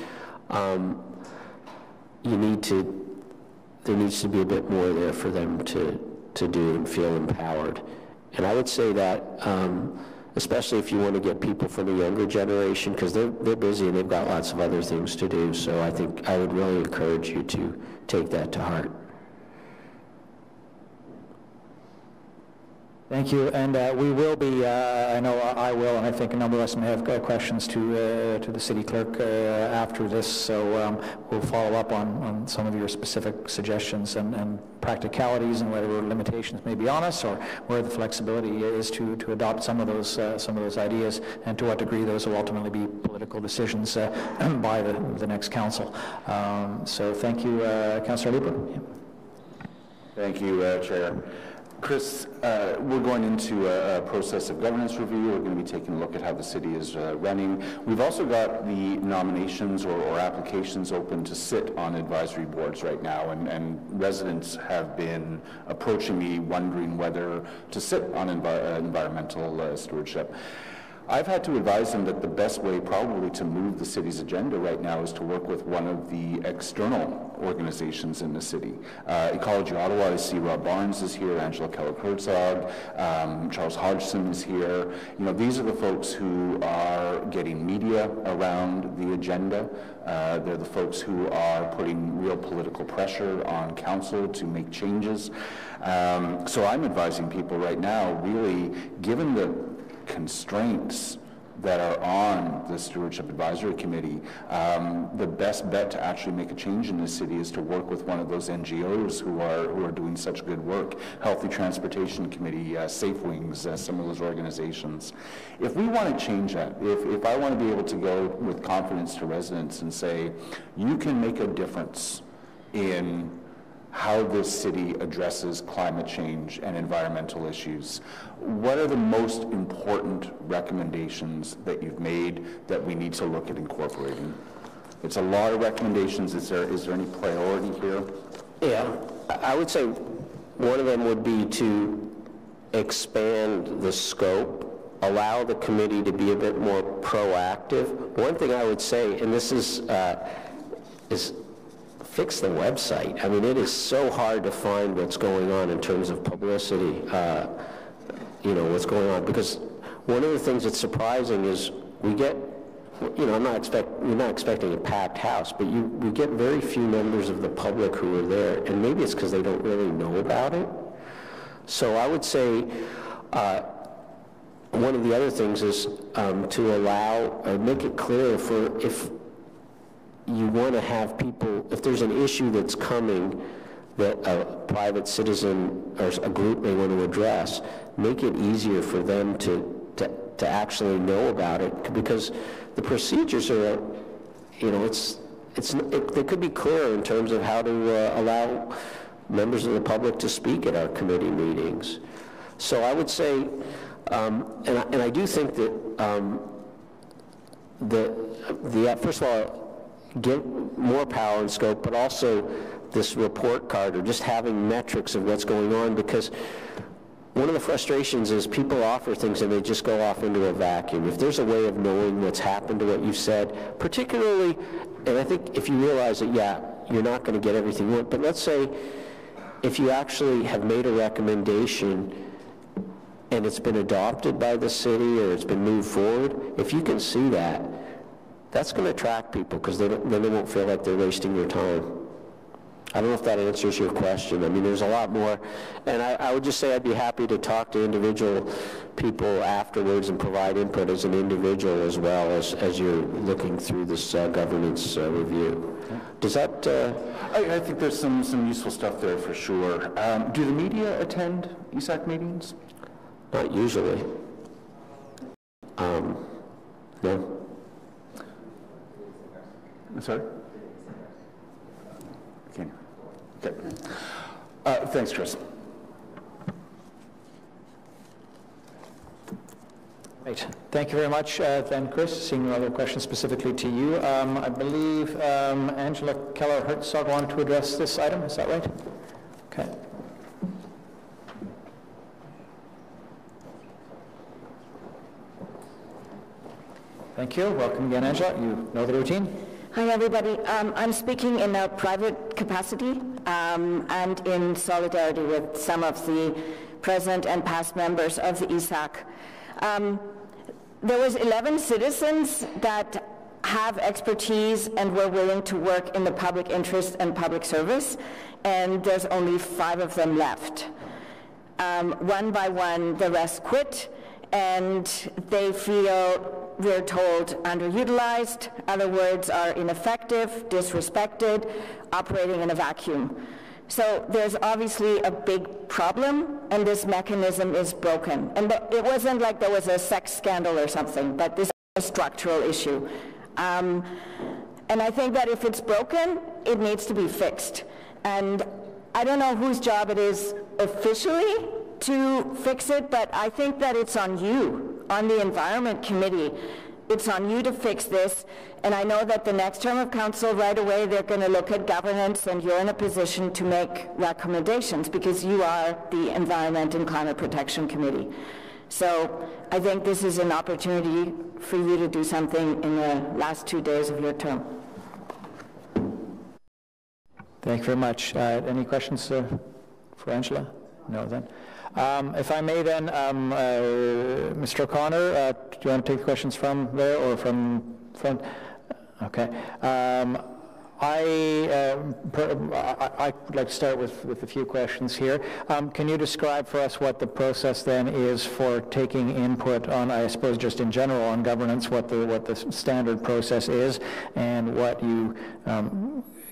Speaker 8: there needs to be a bit more there for them to do and feel empowered. And I would say that, especially if you want to get people from the younger generation, because they're busy and they've got lots of other things to do. So I think I would really encourage you to take that to heart.
Speaker 1: Thank you, and we will be, I know I will, and I think a number of us may have questions to the city clerk after this, so we'll follow up on some of your specific suggestions and practicalities, and whether limitations may be on us, or where the flexibility is to adopt some of those ideas, and to what degree those will ultimately be political decisions by the next council. So thank you, Councillor Luper. Yeah.
Speaker 3: Thank you, Chair. Chris, we're going into a process of governance review. We're going to be taking a look at how the city is running. We've also got the nominations or applications open to sit on advisory boards right now, and residents have been approaching me wondering whether to sit on environmental stewardship. I've had to advise them that the best way probably to move the city's agenda right now is to work with one of the external organizations in the city. Ecology Ottawa, I see Rob Barnes is here, Angela Keller-Herzog, Charles Hodgson is here. These are the folks who are getting media around the agenda. They're the folks who are putting real political pressure on council to make changes. So I'm advising people right now, really, given the constraints that are on the Stewardship Advisory Committee, the best bet to actually make a change in this city is to work with one of those NGOs who are doing such good work. Healthy Transportation Committee, Safe Wings, some of those organizations. If we want to change that, if I want to be able to go with confidence to residents and say, you can make a difference in how this city addresses climate change and environmental issues, what are the most important recommendations that you've made that we need to look at incorporating? It's a lot of recommendations. Is there any priority here?
Speaker 8: Yeah, I would say one of them would be to expand the scope, allow the committee to be a bit more proactive. One thing I would say, and this is fix the website. I mean, it is so hard to find what's going on in terms of publicity, what's going on. Because one of the things that's surprising is we get, we're not expecting a packed house, but we get very few members of the public who are there, and maybe it's because they don't really know about it. So I would say one of the other things is to allow, or make it clear if you want to have people, if there's an issue that's coming that a private citizen or a group may want to address, make it easier for them to actually know about it, because the procedures are, they could be clearer in terms of how to allow members of the public to speak at our committee meetings. So I would say, and I do think that first of all, give more power and scope, but also this report card, or just having metrics of what's going on, because one of the frustrations is people offer things and they just go off into a vacuum. If there's a way of knowing what's happened to what you've said, particularly, and I think if you realize that, yeah, you're not going to get everything you want, but let's say if you actually have made a recommendation and it's been adopted by the city or it's been moved forward, if you can see that, that's going to attract people, because then they won't feel like they're wasting their time. I don't know if that answers your question. I mean, there's a lot more, and I would just say I'd be happy to talk to individual people afterwards and provide input as an individual as well as you're looking through this governance review. Does that...
Speaker 3: I think there's some useful stuff there for sure. Do the media attend ESAC meetings?
Speaker 8: Not usually. No.
Speaker 3: Sorry? Okay. Thanks, Chris.
Speaker 1: Right. Thank you very much, then, Chris. Seeing no other questions specifically to you, I believe Angela Keller-Herzog wanted to address this item. Is that right? Okay. Thank you. Welcome again, Angela. You know the routine.
Speaker 10: Hi, everybody. I'm speaking in a private capacity and in solidarity with some of the present and past members of the ESAC. There was 11 citizens that have expertise and were willing to work in the public interest and public service, and there's only 5 of them left. One by one, the rest quit, and they feel, we're told, underutilized, other words are ineffective, disrespected, operating in a vacuum. So there's obviously a big problem, and this mechanism is broken. And it wasn't like there was a sex scandal or something, but this is a structural issue. And I think that if it's broken, it needs to be fixed. And I don't know whose job it is officially to fix it, but I think that it's on you, on the Environment Committee. It's on you to fix this, and I know that the next term of council, right away, they're going to look at governance, and you're in a position to make recommendations because you are the Environment and Climate Protection Committee. So I think this is an opportunity for you to do something in the last 2 days of your term.
Speaker 1: Thank you very much. Any questions for Angela? No, then. If I may then, Mr. O'Connor, do you want to take the questions from there or from front? Okay. I'd like to start with a few questions here. Can you describe for us what the process then is for taking input on, I suppose just in general on governance, what the standard process is and what you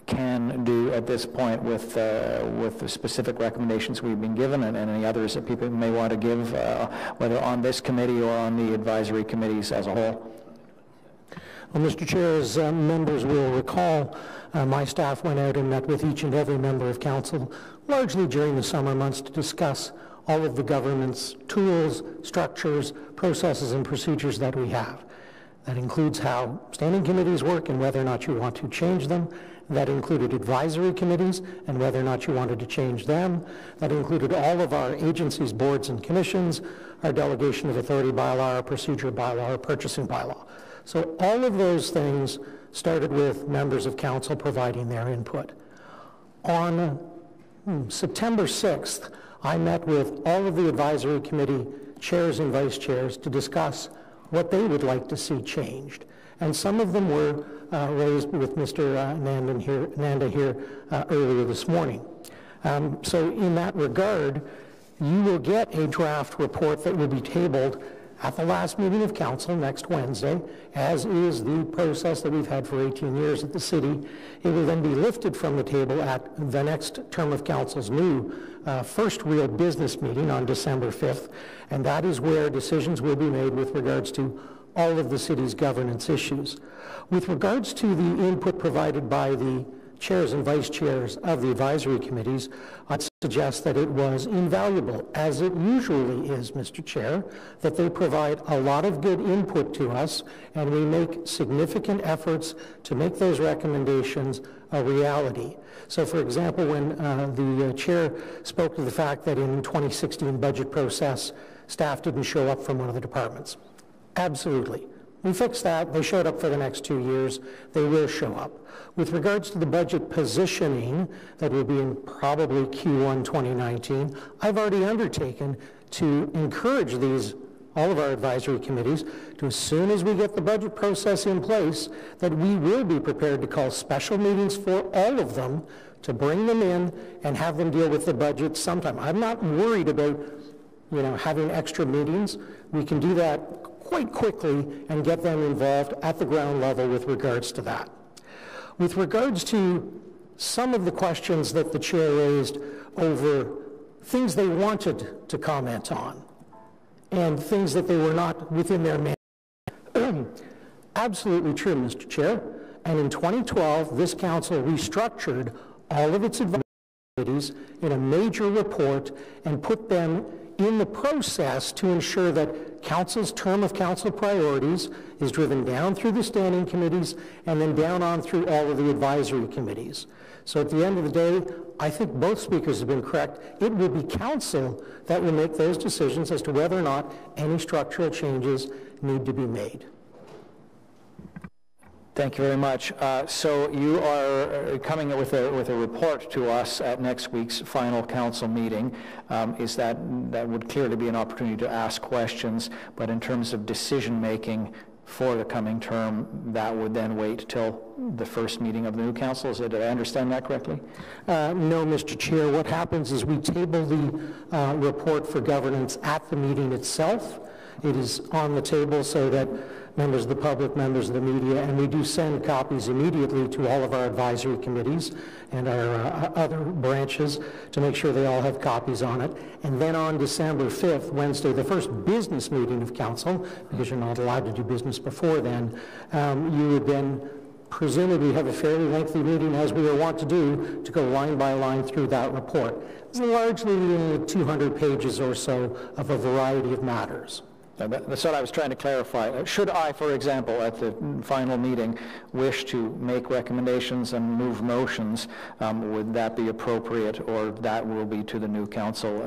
Speaker 1: can do at this point with the specific recommendations we've been given and any others that people may want to give, whether on this committee or on the advisory committees as a whole?
Speaker 11: Well, Mr. Chair, as members will recall, my staff went out and met with each and every member of council, largely during the summer months, to discuss all of the government's tools, structures, processes, and procedures that we have. That includes how standing committees work and whether or not you want to change them. That included advisory committees and whether or not you wanted to change them. That included all of our agencies, boards, and commissions, our delegation of authority bylaw, our procedure bylaw, our purchasing bylaw. So all of those things started with members of council providing their input. On September 6th, I met with all of the advisory committee chairs and vice chairs to discuss what they would like to see changed. And some of them were raised with Mr. Nanda here earlier this morning. So in that regard, you will get a draft report that will be tabled at the last meeting of council next Wednesday, as is the process that we've had for 18 years at the city. It will then be lifted from the table at the next term of council's new first real business meeting on December 5th, and that is where decisions will be made with regards to all of the city's governance issues. With regards to the input provided by the chairs and vice chairs of the advisory committees, I'd suggest that it was invaluable, as it usually is, Mr. Chair, that they provide a lot of good input to us, and we make significant efforts to make those recommendations a reality. So, for example, when the chair spoke to the fact that in 2016 budget process, staff didn't show up from one of the departments. Absolutely. We fixed that. They showed up for the next 2 years. They will show up. With regards to the budget positioning that will be in probably Q1 2019, I've already undertaken to encourage all of our advisory committees to, as soon as we get the budget process in place, that we will be prepared to call special meetings for all of them to bring them in and have them deal with the budget sometime. I'm not worried about, having extra meetings. We can do that quite quickly and get them involved at the ground level with regards to that. With regards to some of the questions that the chair raised over things they wanted to comment on and things that they were not within their mandate. Absolutely true, Mr. Chair. And in 2012, this council restructured all of its advisory committees in a major report and put them in the process to ensure that council's term of council priorities is driven down through the standing committees and then down on through all of the advisory committees. So at the end of the day, I think both speakers have been correct. It will be council that will make those decisions as to whether or not any structural changes need to be made.
Speaker 1: Thank you very much. So you are coming with a report to us at next week's final council meeting. That would clearly be an opportunity to ask questions, but in terms of decision making for the coming term, that would then wait till the first meeting of the new council. Did I understand that correctly?
Speaker 11: No, Mr. Chair. What happens is we table the report for governance at the meeting itself. It is on the table so that members of the public, members of the media, and we do send copies immediately to all of our advisory committees and our other branches to make sure they all have copies on it. And then on December 5th, Wednesday, the first business meeting of council, because you're not allowed to do business before then, you would then presumably have a fairly lengthy meeting, as we are wont to do, to go line by line through that report. It's largely 200 pages or so of a variety of matters.
Speaker 1: That's what I was trying to clarify. Should I, for example, at the final meeting, wish to make recommendations and move motions, would that be appropriate, or that will be to the new council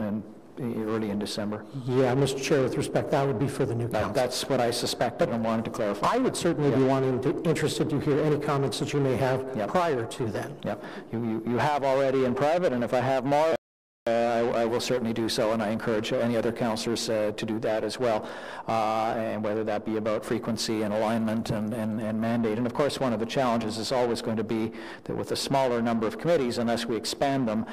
Speaker 1: early in December?
Speaker 11: Yeah, Mr. Chair, with respect, that would be for the new council.
Speaker 1: That's what I suspected and wanted to clarify.
Speaker 11: I would certainly be interested to hear any comments that you may have prior to then.
Speaker 1: Yeah, you have already in private, and if I have more, I will certainly do so, and I encourage any other councillors to do that as well, and whether that be about frequency and alignment and mandate. And of course, one of the challenges is always going to be that with a smaller number of committees, unless we expand them,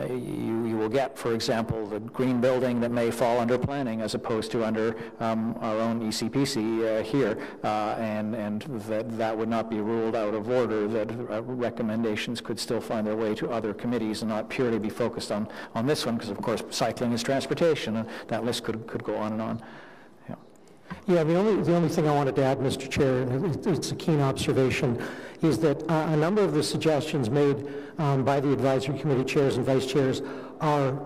Speaker 1: you will get, for example, the green building that may fall under planning as opposed to under our own ECPC here, and that would not be ruled out of order, that recommendations could still find their way to other committees and not purely be focused on this one, because of course cycling is transportation, and that list could go on and on.
Speaker 11: Yeah, the only thing I wanted to add, Mr. Chair, and it's a keen observation, is that a number of the suggestions made by the advisory committee chairs and vice chairs are,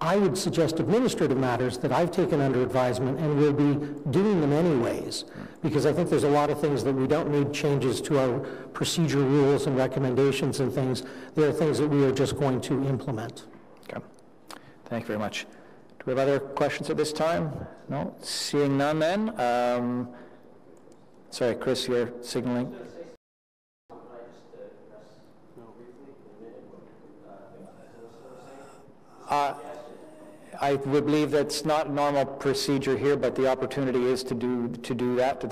Speaker 11: I would suggest, administrative matters that I've taken under advisement and will be doing them anyways, because I think there's a lot of things that we don't need changes to our procedure rules and recommendations and things. There are things that we are just going to implement.
Speaker 1: Okay. Thank you very much. Do we have other questions at this time? No? Seeing none then. Sorry, Chris, you're signaling. I would believe that's not normal procedure here, but the opportunity is to do that.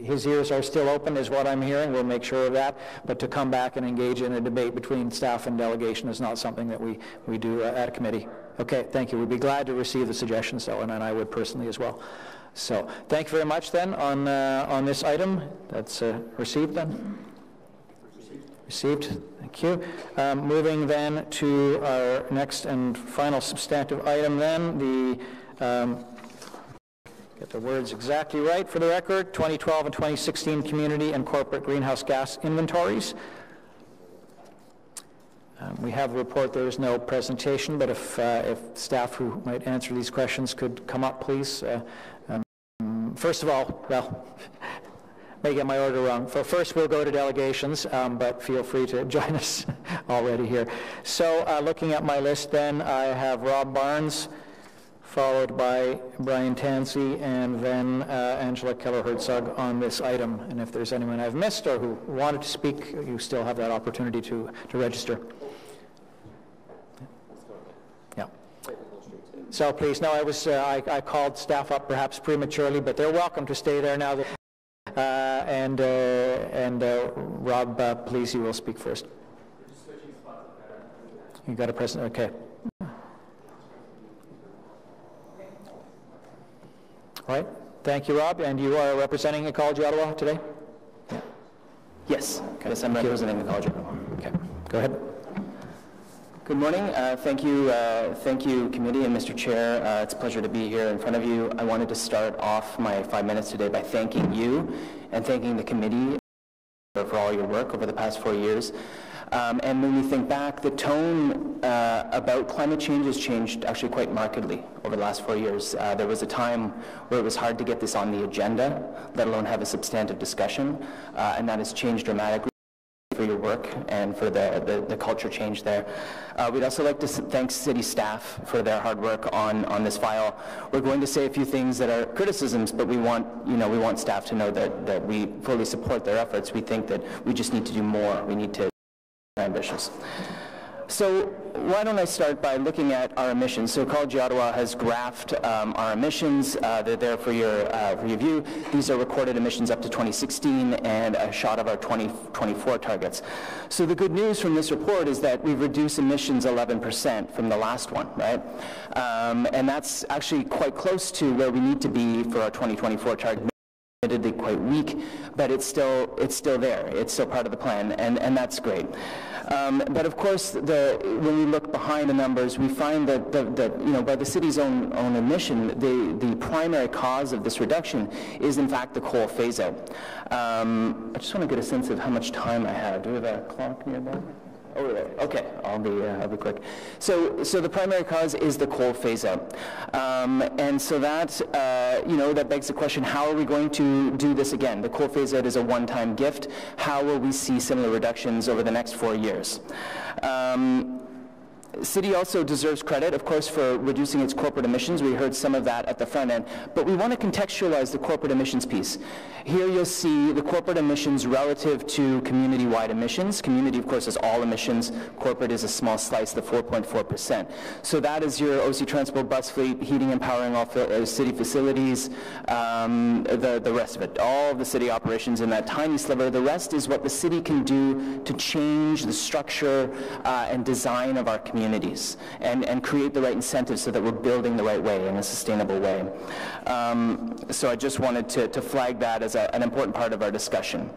Speaker 1: His ears are still open, is what I'm hearing. We'll make sure of that. But to come back and engage in a debate between staff and delegation is not something that we do at a committee. Okay, thank you. We'd be glad to receive the suggestions, though, and I would personally as well. So thank you very much then on this item. That's received then. Received. Thank you. Moving then to our next and final substantive item then, get the words exactly right for the record, 2012 and 2016 community and corporate greenhouse gas inventories. We have a report. There is no presentation, but if staff who might answer these questions could come up, please. First of all, well, may get my order wrong. First, we'll go to delegations, but feel free to join us already here. So, looking at my list, then I have Rob Barnes, followed by Brian Tansey, and then Angela Keller-Herzog on this item. And if there's anyone I've missed or who wanted to speak, you still have that opportunity to register. Yeah. So please, no, I called staff up perhaps prematurely, but they're welcome to stay there now. Rob, please, you will speak first. You got a present, okay. All right, thank you, Rob. And you are representing Ecology Ottawa today? Yeah.
Speaker 12: Yes, okay. Yes, I'm representing Ecology Ottawa.
Speaker 1: Okay, go ahead.
Speaker 12: Good morning. Thank you, committee and Mr. Chair. It's a pleasure to be here in front of you. I wanted to start off my 5 minutes today by thanking you and thanking the committee for all your work over the past 4 years. And when we think back, the tone about climate change has changed actually quite markedly over the last 4 years. There was a time where it was hard to get this on the agenda, let alone have a substantive discussion, and that has changed dramatically for your work and for the culture change there. We'd also like to thank city staff for their hard work on this file. We're going to say a few things that are criticisms, but we want staff to know that we fully support their efforts. We think that we just need to do more. We need to ambitious. So why don't I start by looking at our emissions. So Ecology Ottawa has graphed our emissions. They're there for your view. These are recorded emissions up to 2016 and a shot of our 2024 targets. So the good news from this report is that we've reduced emissions 11% from the last one, right? And that's actually quite close to where we need to be for our 2024 target. Admittedly quite weak, but it's still there. It's still part of the plan, and that's great. But of course, when we look behind the numbers, we find that by the city's own admission, the primary cause of this reduction is in fact the coal phase out. I just want to get a sense of how much time I have. Do we have a clock nearby? Over there. Okay, I'll be quick. So the primary cause is the coal phase out, and so that that begs the question: how are we going to do this again? The coal phase out is a one-time gift. How will we see similar reductions over the next 4 years? City also deserves credit, of course, for reducing its corporate emissions. We heard some of that at the front end, but we want to contextualize the corporate emissions piece. Here you'll see the corporate emissions relative to community-wide emissions. Community, of course, is all emissions. Corporate is a small slice, the 4.4%. So that is your OC Transport bus fleet, heating and powering all city facilities, the rest of it, all of the city operations in that tiny sliver. The rest is what the city can do to change the structure and design of our communities and create the right incentives so that we're building the right way in a sustainable way. So I just wanted to flag that as an important part of our discussion.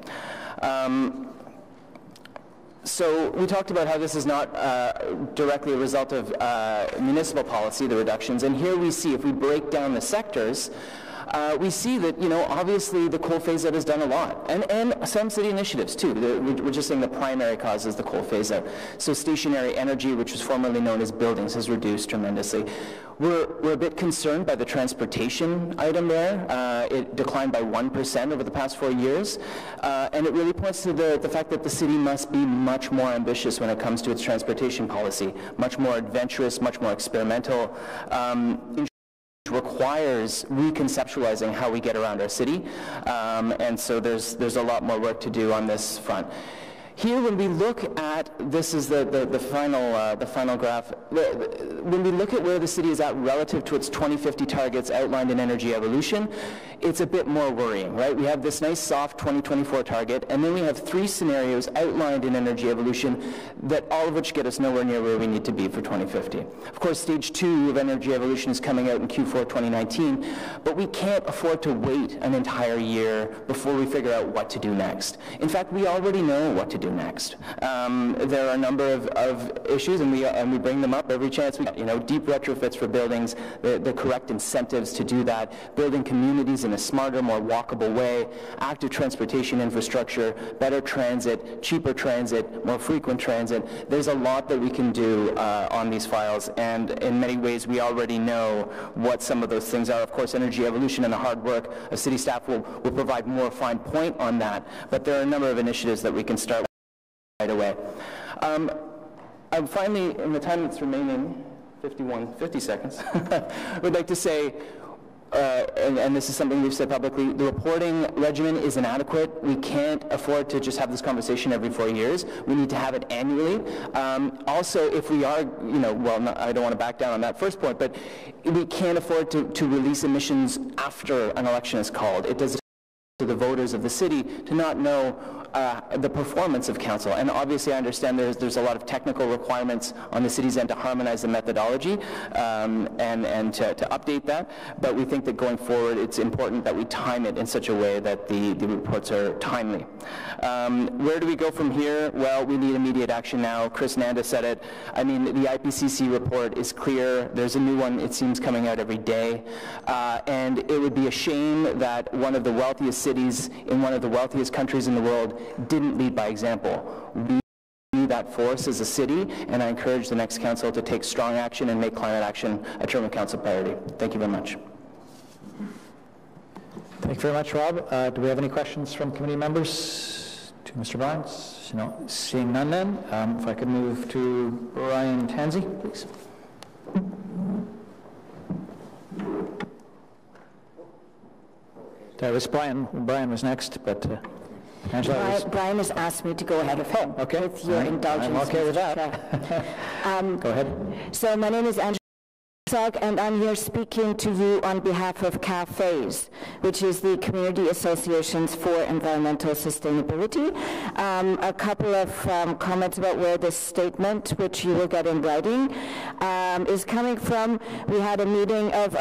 Speaker 12: So we talked about how this is not directly a result of municipal policy, the reductions, and here we see, if we break down the sectors, we see that, obviously the coal phase-out has done a lot, and some city initiatives too. We're just saying the primary cause is the coal phase-out. So stationary energy, which was formerly known as buildings, has reduced tremendously. We're a bit concerned by the transportation item there. It declined by 1% over the past 4 years, and it really points to the fact that the city must be much more ambitious when it comes to its transportation policy, much more adventurous, much more experimental. Requires reconceptualizing how we get around our city, and so there's a lot more work to do on this front. Here, when we look at, this is the final graph, when we look at where the city is at relative to its 2050 targets outlined in Energy Evolution, it's a bit more worrying, right? We have this nice soft 2024 target, and then we have 3 scenarios outlined in Energy Evolution that all of which get us nowhere near where we need to be for 2050. Of course, stage 2 of Energy Evolution is coming out in Q4 2019, but we can't afford to wait an entire year before we figure out what to do next. In fact, we already know what to do next? There are a number of issues, and we bring them up every chance we get. You know, deep retrofits for buildings, the correct incentives to do that, building communities in a smarter, more walkable way, active transportation infrastructure, better transit, cheaper transit, more frequent transit. There's a lot that we can do on these files, and in many ways we already know what some of those things are. Of course, energy evolution and the hard work of city staff will provide more fine point on that, but there are a number of initiatives that we can start right away. I finally, in the time that's remaining, 50 seconds, would like to say, and this is something we've said publicly, the reporting regimen is inadequate. We can't afford to just have this conversation every 4 years. We need to have it annually. Also, if we are, you know, well, I don't want to back down on that first point, but we can't afford to release emissions after an election is called. It does to the voters of the city to not know the performance of council. And obviously I understand there's a lot of technical requirements on the city's end to harmonize the methodology and to update that, but we think that going forward it's important that we time it in such a way that the reports are timely. Where do we go from here? Well, we need immediate action now. Chris Nanda said it. I mean, the IPCC report is clear. There's a new one, it seems, coming out every day. And it would be a shame that one of the wealthiest cities in one of the wealthiest countries in the world didn't lead by example. We need that force as a city, and I encourage the next council to take strong action and make climate action a term of council priority. Thank you very much.
Speaker 1: Thank you very much, Rob. Do we have any questions from committee members to Mr. Barnes? No, seeing none then. If I could move to Brian Tansey, please. That was Brian. Brian was next, but Angela
Speaker 10: Brian has asked me to go ahead of him.
Speaker 1: Okay.
Speaker 10: With your indulgence.
Speaker 1: I'm okay with that. Go ahead.
Speaker 10: So my name is Angela, and I'm here speaking to you on behalf of CAFES, which is the Community Associations for Environmental Sustainability. A couple of comments about where this statement, which you will get in writing, is coming from. We had a meeting of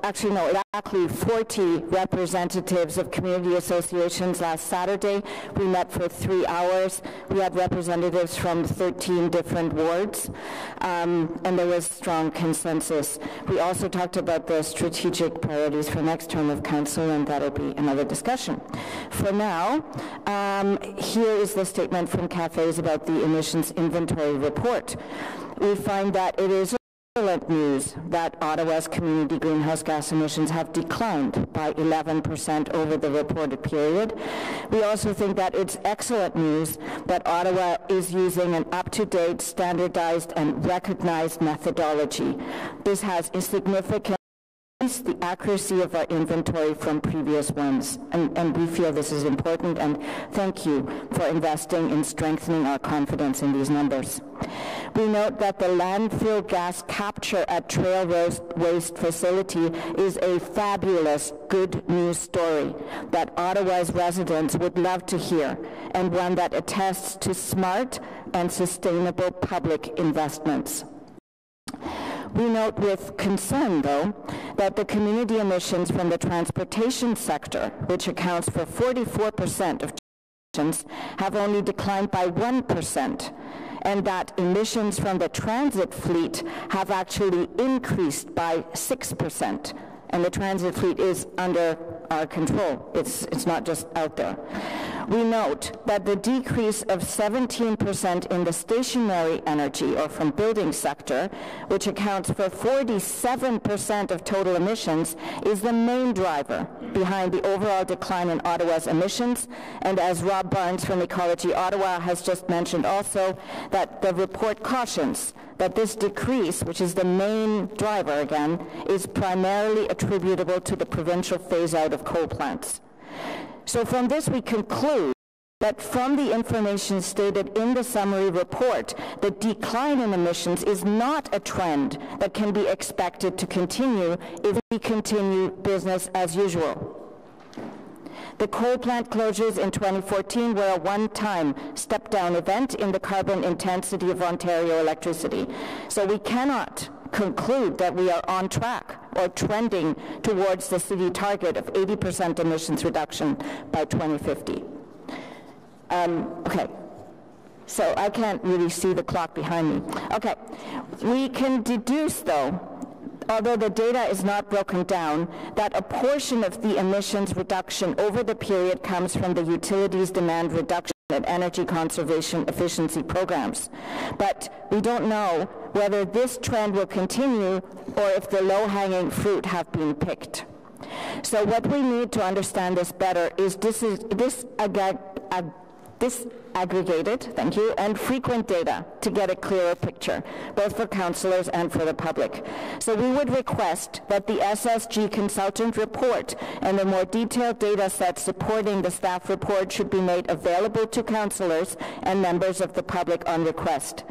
Speaker 10: exactly 40 representatives of community associations last Saturday. We met for 3 hours. We had representatives from 13 different wards, and there was strong consensus. We also talked about the strategic priorities for next term of council, and that'll be another discussion. For now, here is the statement from CAFES about the emissions inventory report. We find that it is excellent news that Ottawa's community greenhouse gas emissions have declined by 11% over the reported period. We also think that it's excellent news that Ottawa is using an up-to-date, standardized, and recognized methodology. This has a significant the accuracy of our inventory from previous ones, and we feel this is important, and thank you for investing in strengthening our confidence in these numbers. We note that the landfill gas capture at Trail Waste Facility is a fabulous good news story that Ottawa's residents would love to hear, and one that attests to smart and sustainable public investments. We note with concern, though, that the community emissions from the transportation sector, which accounts for 44% of emissions, have only declined by 1%, and that emissions from the transit fleet have actually increased by 6%. And the transit fleet is under our control. It's not just out there. We note that the decrease of 17% in the stationary energy, or from building sector, which accounts for 47% of total emissions, is the main driver behind the overall decline in Ottawa's emissions. And as Rob Barnes from Ecology Ottawa has just mentioned also, that the report cautions that this decrease, which is the main driver again, is primarily attributable to the provincial phase-out of coal plants. So from this we conclude that from the information stated in the summary report, the decline in emissions is not a trend that can be expected to continue if we continue business as usual. The coal plant closures in 2014 were a one-time step-down event in the carbon intensity of Ontario electricity. So we cannot conclude that we are on track or trending towards the city target of 80% emissions reduction by 2050. Okay. So I can't really see the clock behind me. Okay, we can deduce though, although the data is not broken down, that a portion of the emissions reduction over the period comes from the utilities demand reduction and energy conservation efficiency programs. But we don't know whether this trend will continue or if the low-hanging fruit have been picked. So what we need to understand this better is disaggregated, thank you, and frequent data to get a clearer picture, both for councillors and for the public. So we would request that the SSG consultant report and the more detailed data set supporting the staff report should be made available to councillors and members of the public on request.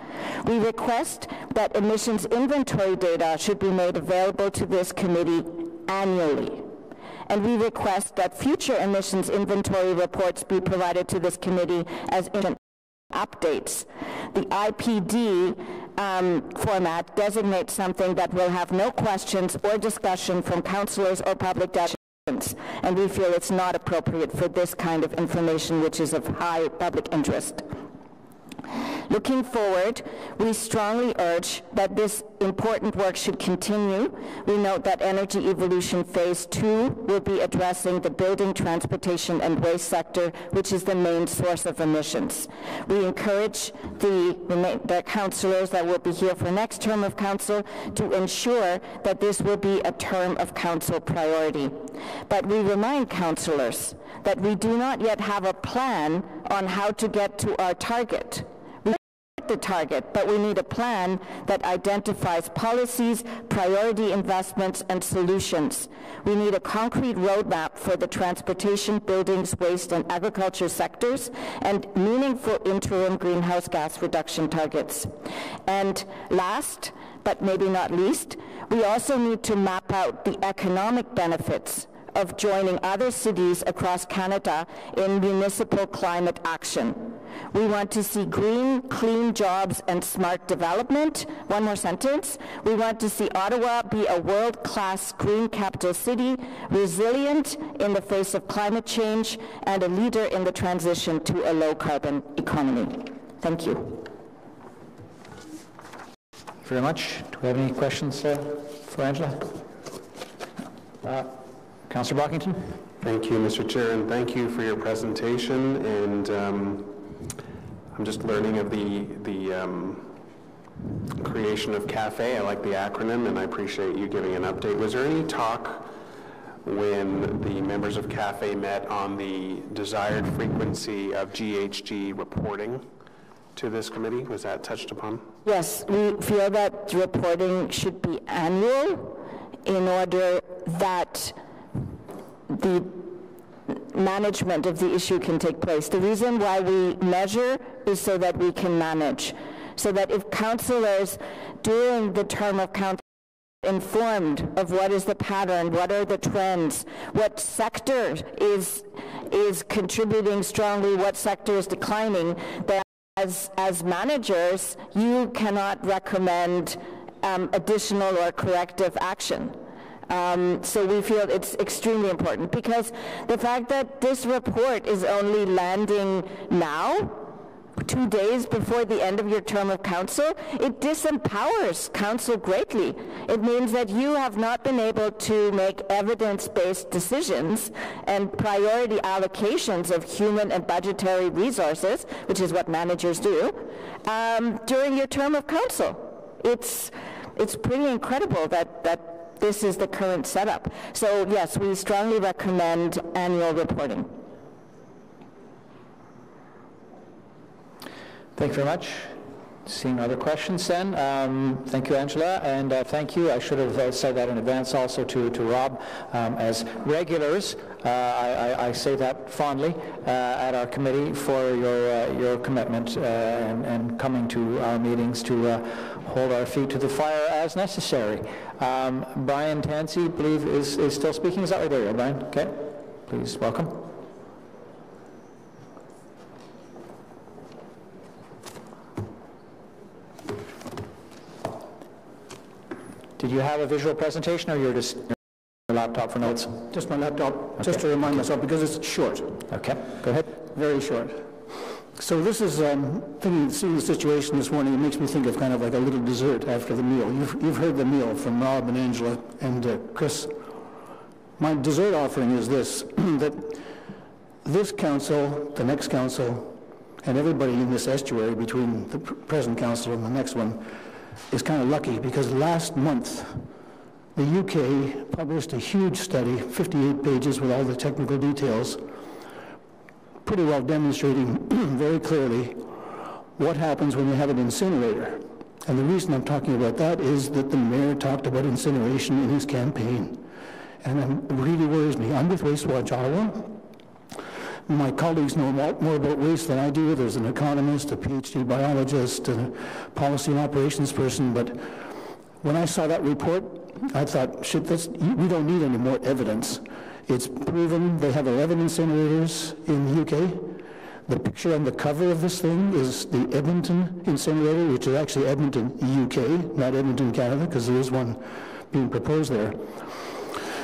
Speaker 10: We request that emissions inventory data should be made available to this committee annually. And we request that future emissions inventory reports be provided to this committee as updates. The IPD format designates something that will have no questions or discussion from councillors or public delegations, and we feel it's not appropriate for this kind of information which is of high public interest. Looking forward, we strongly urge that this important work should continue. We note that Energy Evolution Phase 2 will be addressing the building, transportation, and waste sector, which is the main source of emissions. We encourage the councillors that will be here for next term of council to ensure that this will be a term of council priority. But we remind councillors that we do not yet have a plan on how to get to our target. The target, but we need a plan that identifies policies, priority investments, and solutions. We need a concrete roadmap for the transportation, buildings, waste, and agriculture sectors, and meaningful interim greenhouse gas reduction targets. And last, but maybe not least, we also need to map out the economic benefits of joining other cities across Canada in municipal climate action. We want to see green, clean jobs and smart development. One more sentence. We want to see Ottawa be a world-class green capital city, resilient in the face of climate change, and a leader in the transition to a low-carbon economy. Thank you.
Speaker 1: Thank you very much. Do we have any questions for Angela? Councillor Brockington.
Speaker 4: Thank you, Mr. Chair, and thank you for your presentation. And I'm just learning of the creation of CAFE. I like the acronym, and I appreciate you giving an update. Was there any talk when the members of CAFE met on the desired frequency of GHG reporting to this committee? Was that touched upon?
Speaker 10: Yes, we feel that reporting should be annual in order that the management of the issue can take place. The reason why we measure is so that we can manage, so that if councillors during the term of council are informed of what is the pattern, what are the trends, what sector is contributing strongly, what sector is declining, then as managers you cannot recommend additional or corrective action. So we feel it's extremely important, because the fact that this report is only landing now, 2 days before the end of your term of council, it disempowers council greatly. It means that you have not been able to make evidence-based decisions and priority allocations of human and budgetary resources, which is what managers do, during your term of council. It's pretty incredible that this is the current setup. So yes, we strongly recommend annual reporting.
Speaker 1: Thank you very much. Seeing other questions then. Thank you, Angela, and thank you. I should have said that in advance also to Rob. As regulars, I say that fondly at our committee for your commitment and coming to our meetings to hold our feet to the fire as necessary. Brian Tansey, I believe, is still speaking. Is that right? There you are, Brian. Okay. Please welcome. Did you have a visual presentation, or you're just your laptop for notes?
Speaker 13: Just my laptop, okay. Just to remind myself, because it's short.
Speaker 1: Okay, go ahead.
Speaker 13: Very short. So this is, seeing the situation this morning, it makes me think of kind of like a little dessert after the meal. You've heard the meal from Rob and Angela and Chris. My dessert offering is this, that this council, the next council, and everybody in this estuary between the present council and the next one is kind of lucky, because last month the UK published a huge study, 58 pages with all the technical details, pretty well demonstrating very clearly what happens when you have an incinerator. And the reason I'm talking about that is that the mayor talked about incineration in his campaign. And it really worries me. I'm with Waste Watch Ottawa. My colleagues know more about waste than I do. There's an economist, a PhD biologist, a policy and operations person. But when I saw that report, I thought, shit, we don't need any more evidence. It's proven. They have 11 incinerators in the UK. The picture on the cover of this thing is the Edmonton incinerator, which is actually Edmonton, UK, not Edmonton, Canada, because there is one being proposed there.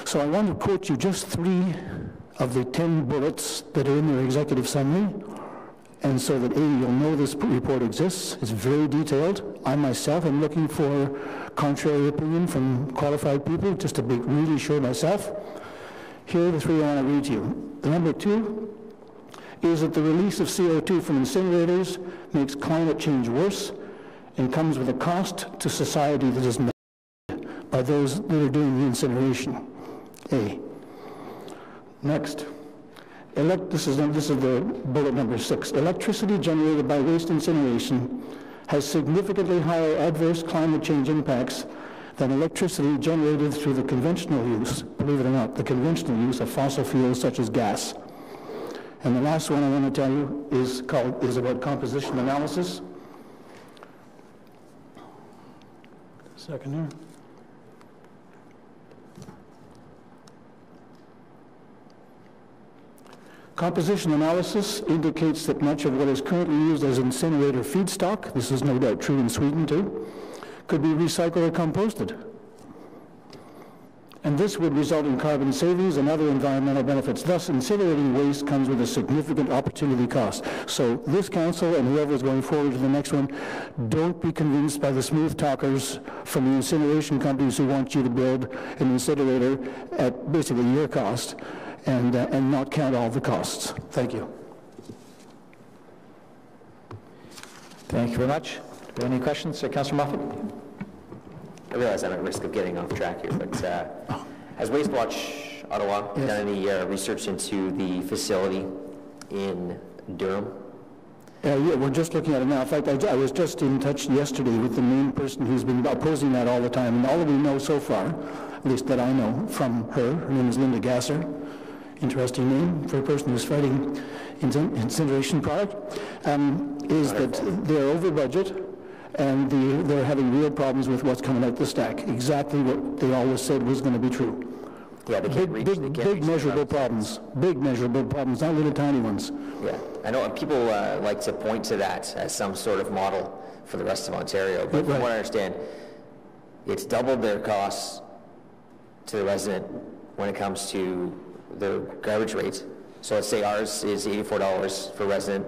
Speaker 13: So I want to quote you just 3 of the 10 bullets that are in their executive summary, and so that you'll know this report exists. It's very detailed. I myself am looking for contrary opinion from qualified people, just to be really sure myself. Here are the 3 I want to read to you. The number 2 is that the release of CO2 from incinerators makes climate change worse and comes with a cost to society that is met by those that are doing the incineration. A. Next. This is the bullet number 6. Electricity generated by waste incineration has significantly higher adverse climate change impacts than electricity generated through the conventional use, believe it or not, the conventional use of fossil fuels such as gas. And the last one I want to tell you is about composition analysis. Second here. Composition analysis indicates that much of what is currently used as incinerator feedstock, this is no doubt true in Sweden too, could be recycled or composted. And this would result in carbon savings and other environmental benefits. Thus, incinerating waste comes with a significant opportunity cost. So this council and whoever is going forward to the next one, don't be convinced by the smooth talkers from the incineration companies who want you to build an incinerator at basically your cost and not count all the costs. Thank you.
Speaker 1: Thank you very much. Do we have any questions? Councillor Moffat?
Speaker 14: I realize I'm at risk of getting off track here, but has Waste Watch Ottawa done any research into the facility in Durham?
Speaker 13: Yeah, we're just looking at it now. In fact, I was just in touch yesterday with the main person who's been opposing that all the time, and all that we know so far, at least that I know from her name is Linda Gasser, interesting name for a person who's fighting incineration product, is that they're over budget, and they're having real problems with what's coming out the stack. Exactly what they always said was going to be true.
Speaker 14: Yeah, they can't
Speaker 13: big measurable problems. Big measurable problems, not little tiny ones.
Speaker 14: Yeah, I know people like to point to that as some sort of model for the rest of Ontario, but from what I understand, it's doubled their costs to the resident when it comes to the garbage rates. So let's say ours is $84 for resident.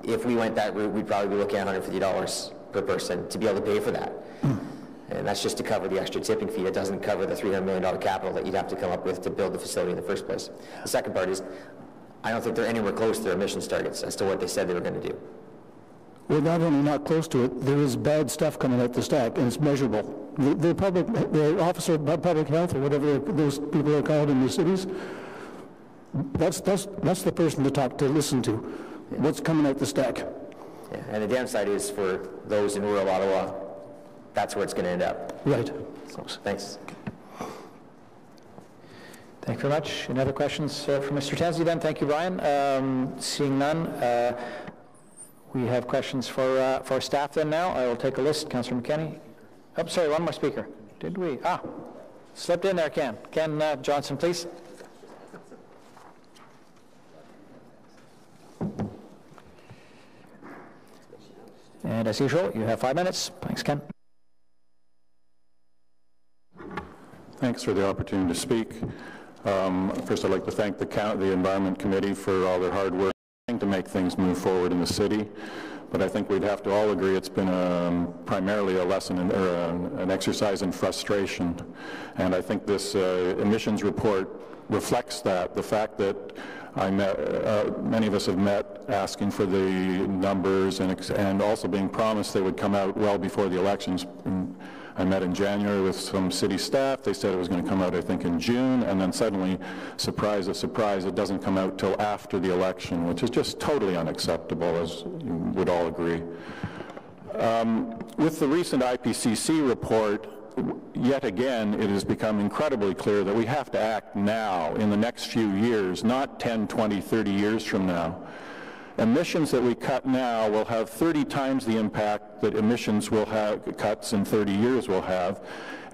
Speaker 14: If we went that route, we'd probably be looking at $150 per person to be able to pay for that. And that's just to cover the extra tipping fee. It doesn't cover the $300 million capital that you'd have to come up with to build the facility in the first place. The second part is, I don't think they're anywhere close to their emissions targets as to what they said they were going to do.
Speaker 13: Well, not only not close to it, there is bad stuff coming out the stack, and it's measurable. The officer of public health, or whatever those people are called in the cities, that's the person to listen to. Yeah. What's coming out the stack?
Speaker 14: Yeah, and the downside is for those in rural Ottawa, that's where it's going to end up.
Speaker 13: Right.
Speaker 14: So, thanks.
Speaker 1: Thank you very much. Any other questions from Mr. Tansey then? Thank you, Brian. Seeing none, we have questions for staff then now. I will take a list. Councillor McKenney. Oh, sorry, one more speaker. Did we? Slipped in there, Ken. Ken Johnson, please. And as usual, you have 5 minutes. Thanks, Ken.
Speaker 9: Thanks for the opportunity to speak. First, I'd like to thank the Environment Committee for all their hard work to make things move forward in the city. But I think we'd have to all agree it's been primarily a lesson or an exercise in frustration. And I think this emissions report reflects that. The fact that many of us have met asking for the numbers and also being promised they would come out well before the elections. I met in January with some city staff. They said it was going to come out, I think, in June, and then suddenly, surprise, it doesn't come out till after the election, which is just totally unacceptable, as you would all agree. With the recent IPCC report, yet again, it has become incredibly clear that we have to act now, in the next few years, not 10, 20, 30 years from now. Emissions that we cut now will have 30 times the impact that emissions will have, cuts in 30 years will have.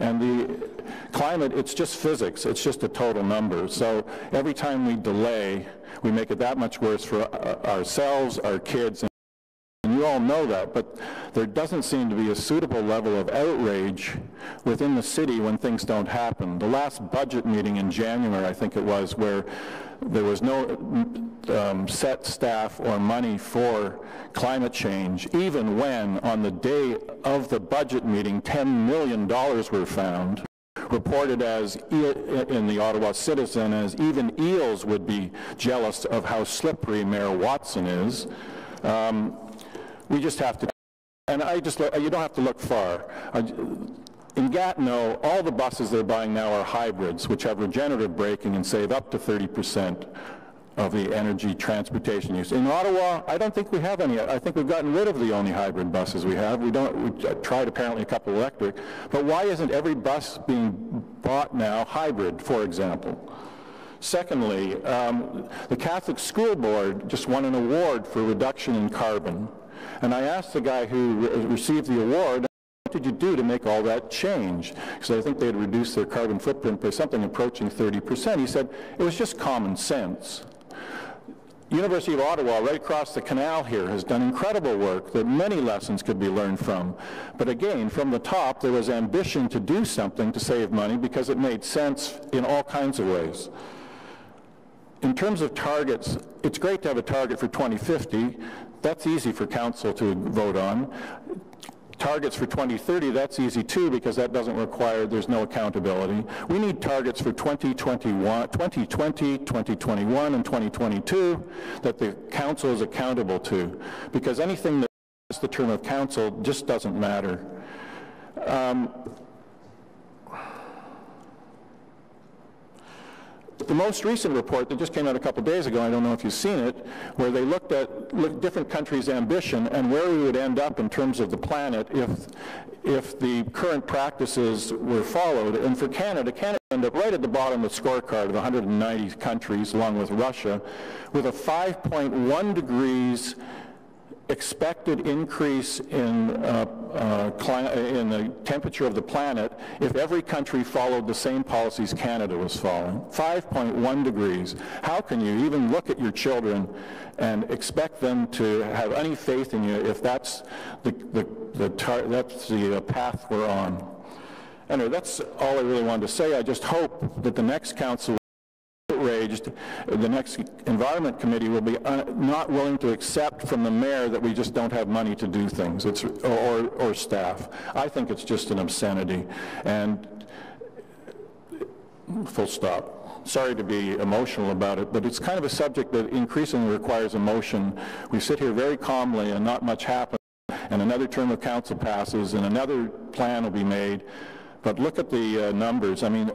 Speaker 9: And the climate, it's just physics, it's just a total number. So every time we delay, we make it that much worse for ourselves, our kids, and you all know that, but there doesn't seem to be a suitable level of outrage within the city when things don't happen. The last budget meeting in January, I think it was, where there was no set staff or money for climate change, even when on the day of the budget meeting $10 million were found, reported as in the Ottawa Citizen as even eels would be jealous of how slippery Mayor Watson is. We just have to, and you don't have to look far. In Gatineau, all the buses they're buying now are hybrids, which have regenerative braking and save up to 30% of the energy transportation use. In Ottawa, I don't think we have any. I think we've gotten rid of the only hybrid buses we have. We tried apparently a couple electric, but why isn't every bus being bought now hybrid, for example? Secondly, the Catholic School Board just won an award for reduction in carbon. And I asked the guy who received the award, what did you do to make all that change? Because I think they had reduced their carbon footprint by something approaching 30%. He said, it was just common sense. University of Ottawa, right across the canal here, has done incredible work that many lessons could be learned from. But again, from the top, there was ambition to do something to save money because it made sense in all kinds of ways. In terms of targets, it's great to have a target for 2050. That's easy for council to vote on. Targets for 2030, that's easy too, because that doesn't require, there's no accountability. We need targets for 2020, 2021, and 2022 that the council is accountable to, because anything that is the term of council just doesn't matter. The most recent report that just came out a couple days ago, I don't know if you've seen it, where they looked at different countries' ambition and where we would end up in terms of the planet if the current practices were followed. And for Canada ended up right at the bottom of the scorecard of 190 countries, along with Russia, with a 5.1 degrees expected increase in the temperature of the planet if every country followed the same policies Canada was following. 5.1 degrees. How can you even look at your children and expect them to have any faith in you if that's the path we're on? Anyway, that's all I really wanted to say. I just hope that the next council outraged, the next Environment Committee will be not willing to accept from the mayor that we just don't have money to do things, or staff. I think it's just an obscenity, and full stop. Sorry to be emotional about it, but it's kind of a subject that increasingly requires emotion. We sit here very calmly and not much happens, and another term of council passes, and another plan will be made. But look at the numbers. I mean,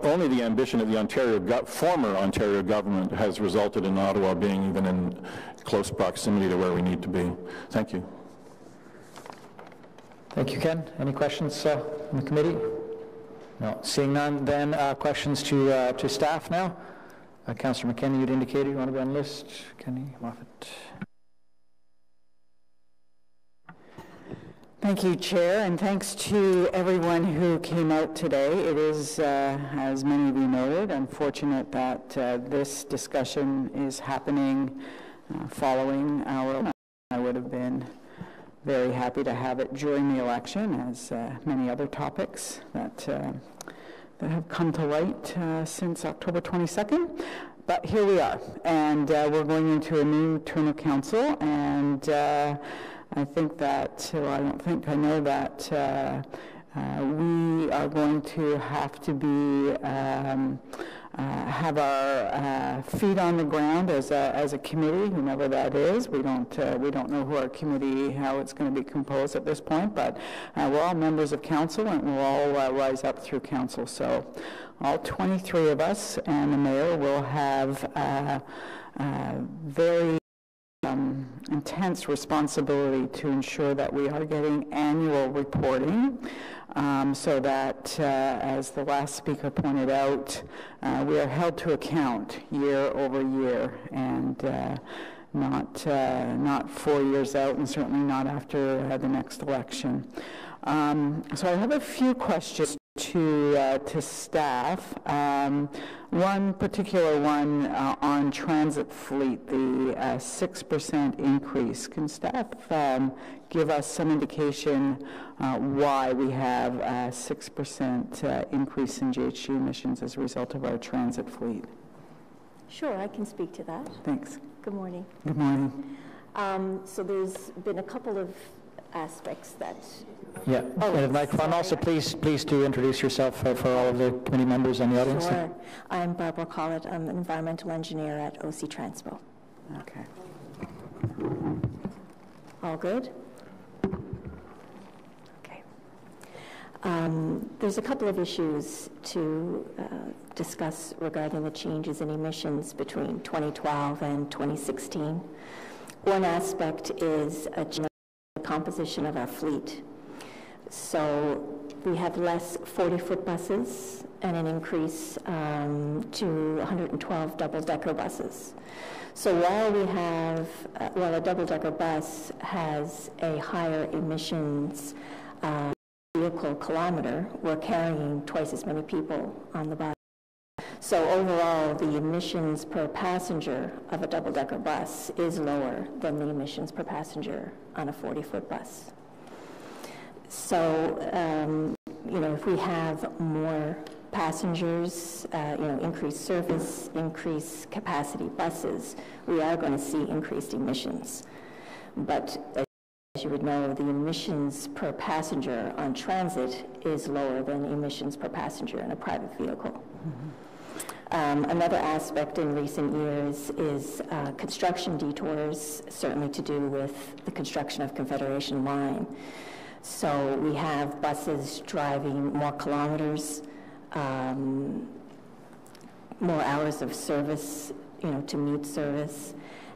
Speaker 9: only the ambition of the former Ontario government has resulted in Ottawa being even in close proximity to where we need to be. Thank you.
Speaker 1: Thank you, Ken. Any questions from the committee? No. Seeing none, then questions to staff now. Councillor McKenna, you'd indicated you want to be on the list. Kenny, Moffat.
Speaker 15: Thank you, Chair, and thanks to everyone who came out today. It is, as many of you noted, unfortunate that this discussion is happening following our. I would have been very happy to have it during the election, as many other topics that have come to light since October 22nd. but here we are, and we're going into a new term of council, and I think that, well, I don't think, I know that we are going to have to be have our feet on the ground as a committee, whomever that is. We don't know who our committee, how it's going to be composed at this point, but we're all members of council, and we'll all rise up through council. So all 23 of us and the mayor will have very intense responsibility to ensure that we are getting annual reporting, so that, as the last speaker pointed out, we are held to account year over year, and not 4 years out, and certainly not after the next election. So I have a few questions to staff. One particular one on transit fleet, the 6% increase. Can staff give us some indication why we have a 6% increase in GHG emissions as a result of our transit fleet?
Speaker 16: Sure, I can speak to that.
Speaker 15: Thanks.
Speaker 16: Good morning.
Speaker 15: Good morning.
Speaker 16: So there's been a couple of aspects that...
Speaker 1: Yeah, and microphone. Also, please do introduce yourself for all of the committee members and the audience.
Speaker 16: Sure. I'm Barbara Collett. I'm an environmental engineer at OC Transpo.
Speaker 15: Okay.
Speaker 16: All good? Okay. There's a couple of issues to discuss regarding the changes in emissions between 2012 and 2016. One aspect is a composition of our fleet. So we have less 40-foot buses and an increase to 112 double-decker buses. So while we have, while a double-decker bus has a higher emissions vehicle kilometer, we're carrying twice as many people on the bus. So overall, the emissions per passenger of a double-decker bus is lower than the emissions per passenger on a 40-foot bus. So, you know, if we have more passengers, you know, increased service, increased capacity buses, we are going to see increased emissions. But as you would know, the emissions per passenger on transit is lower than emissions per passenger in a private vehicle. Mm-hmm. Another aspect in recent years is construction detours, certainly to do with the construction of Confederation Line. So we have buses driving more kilometers, more hours of service, you know, to meet service,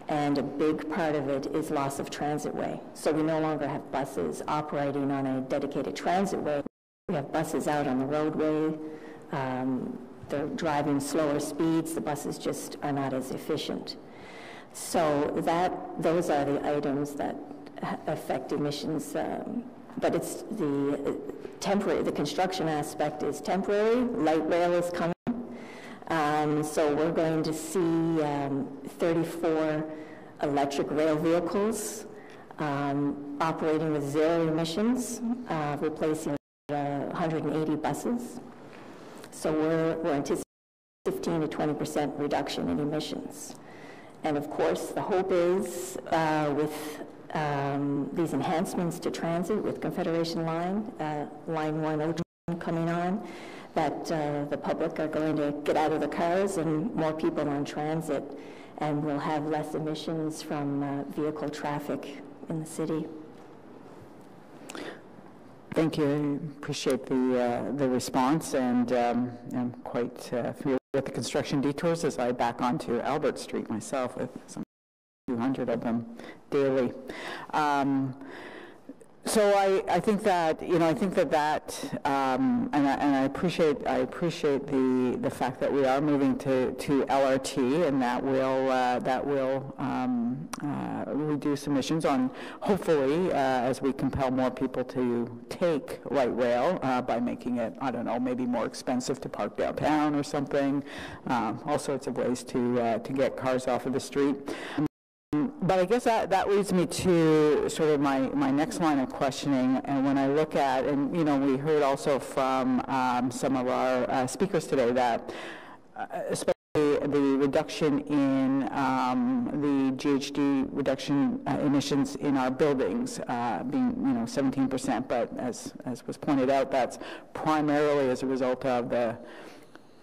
Speaker 16: and a big part of it is loss of transit way. So we no longer have buses operating on a dedicated transit way. We have buses out on the roadway. They're driving slower speeds. The buses just are not as efficient. So those are the items that affect emissions. But it's the temporary, the construction aspect is temporary. Light rail is coming. So we're going to see 34 electric rail vehicles operating with zero emissions, replacing 180 buses. So we're anticipating 15 to 20% reduction in emissions. And of course, the hope is with these enhancements to transit with Confederation Line, Line 102 coming on, that the public are going to get out of the cars and more people on transit, and we'll have less emissions from vehicle traffic in the city.
Speaker 15: Thank you. I appreciate the response, and I'm quite familiar with the construction detours as I back onto Albert Street myself with some 200 of them daily. So I think that, you know, I think that and I appreciate the fact that we are moving to LRT, and that will reduce emissions on, hopefully, as we compel more people to take light rail by making it, I don't know, maybe more expensive to park downtown or something. All sorts of ways to get cars off of the street. But I guess that leads me to sort of my next line of questioning. And when I look at, and you know, we heard also from some of our speakers today that, especially the reduction in the GHG reduction emissions in our buildings being 17%, but as was pointed out, that's primarily as a result of the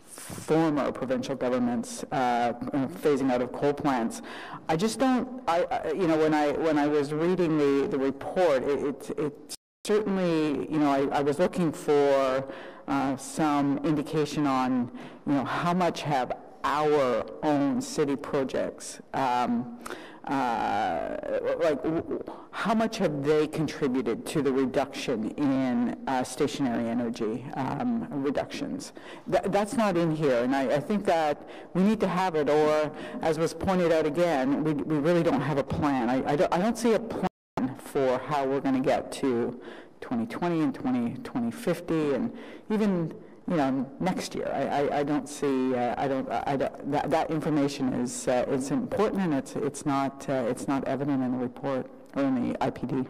Speaker 15: former provincial government's phasing out of coal plants. I just don't, when I was reading the report, it certainly, I was looking for some indication on, how much have our own city projects, how much have they contributed to the reduction in stationary energy reductions? That's not in here, and I think that we need to have it, or, as was pointed out again, we really don't have a plan. I don't see a plan for how we're going to get to 2020 and 2050, and even next year. I don't see. That information is important, and it's not evident in the report or in the IPD.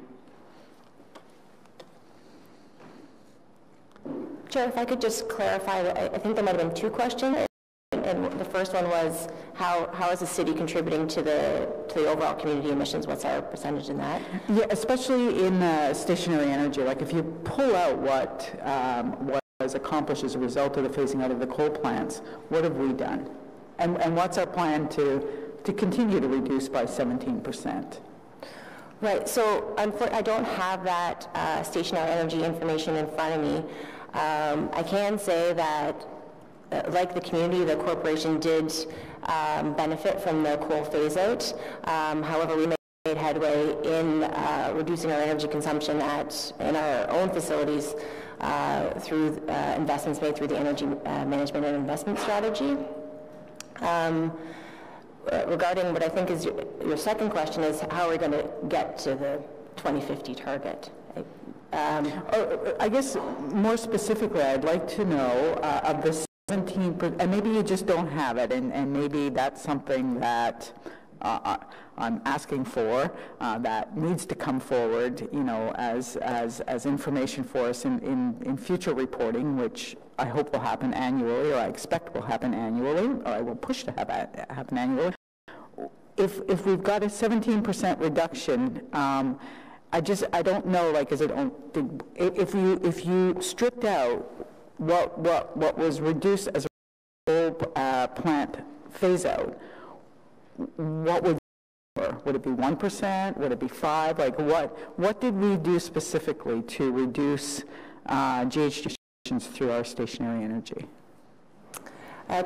Speaker 16: Chair, if I could just clarify, I think there might have been two questions. And the first one was, how is the city contributing to the overall community emissions? What's our percentage in that?
Speaker 15: Yeah, especially in stationary energy. Like if you pull out what was accomplished as a result of the phasing out of the coal plants, what have we done? And what's our plan to continue to reduce by 17%?
Speaker 16: Right, so I don't have that stationary energy information in front of me. I can say that like the community, the corporation did benefit from the coal phase-out. However, we made headway in reducing our energy consumption in our own facilities through investments made through the energy management and investment strategy. Regarding what I think is your second question is, how are we going to get to the 2050 target?
Speaker 15: I guess more specifically, I'd like to know of the 17%, and maybe you just don't have it, and maybe that's something that I'm asking for that needs to come forward, as information for us in future reporting, which I hope will happen annually, or I expect will happen annually, or I will push to happen annually. If we've got a 17% reduction, I don't know, if you stripped out what was reduced as a plant phase out, what would it be 1%? Would it be 5%? What did we do specifically to reduce GHG emissions through our stationary energy?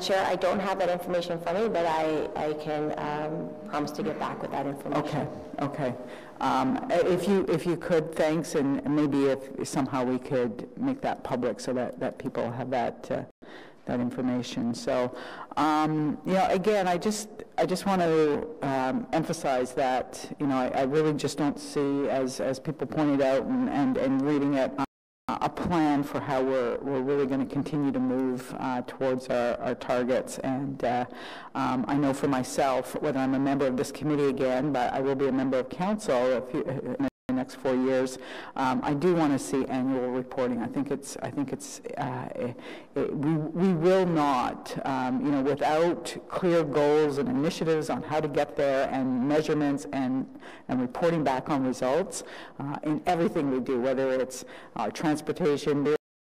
Speaker 16: Chair, I don't have that information in front of me, but I can promise to get back with that information.
Speaker 15: Okay. If you could, thanks, and maybe if somehow we could make that public so that people have that information. So, again, I just want to emphasize that, I really just don't see, as people pointed out and reading it, a plan for how we're really going to continue to move towards our targets. And I know for myself, whether I'm a member of this committee again, but I will be a member of council in the next 4 years, I do want to see annual reporting. I think we will not, without clear goals and initiatives on how to get there, and measurements and reporting back on results in everything we do, whether it's transportation,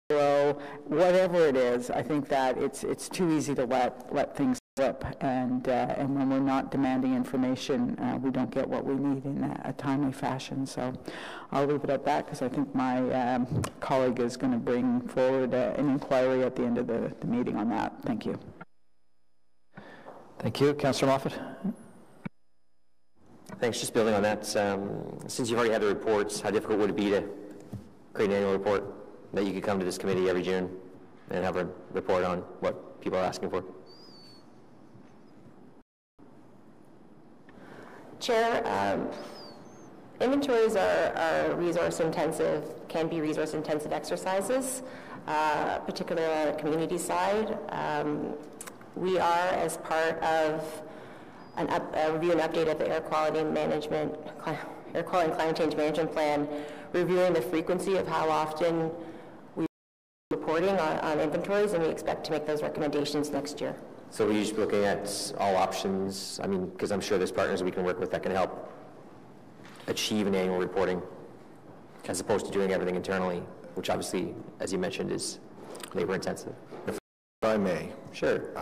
Speaker 15: bureau, whatever it is. I think that it's too easy to let things slip, and when we're not demanding information, we don't get what we need in a timely fashion. So I'll leave it at that, because I think my colleague is going to bring forward an inquiry at the end of the meeting on that. Thank you.
Speaker 1: Thank you. Councillor Moffat.
Speaker 14: Thanks. Just building on that, since you've already had the reports, how difficult would it be to create an annual report that you could come to this committee every June and have a report on what people are asking for?
Speaker 16: Chair, inventories are resource-intensive, can be resource-intensive exercises, particularly on the community side. We are, as part of a review and update of the Air Quality and Climate Change Management Plan, reviewing the frequency of how often we are reporting on inventories, and we expect to make those recommendations next year.
Speaker 14: So we're just looking at all options, I mean, because I'm sure there's partners we can work with that can help achieve an annual reporting as opposed to doing everything internally, which obviously, as you mentioned, is labor intensive.
Speaker 17: If I may,
Speaker 14: sure.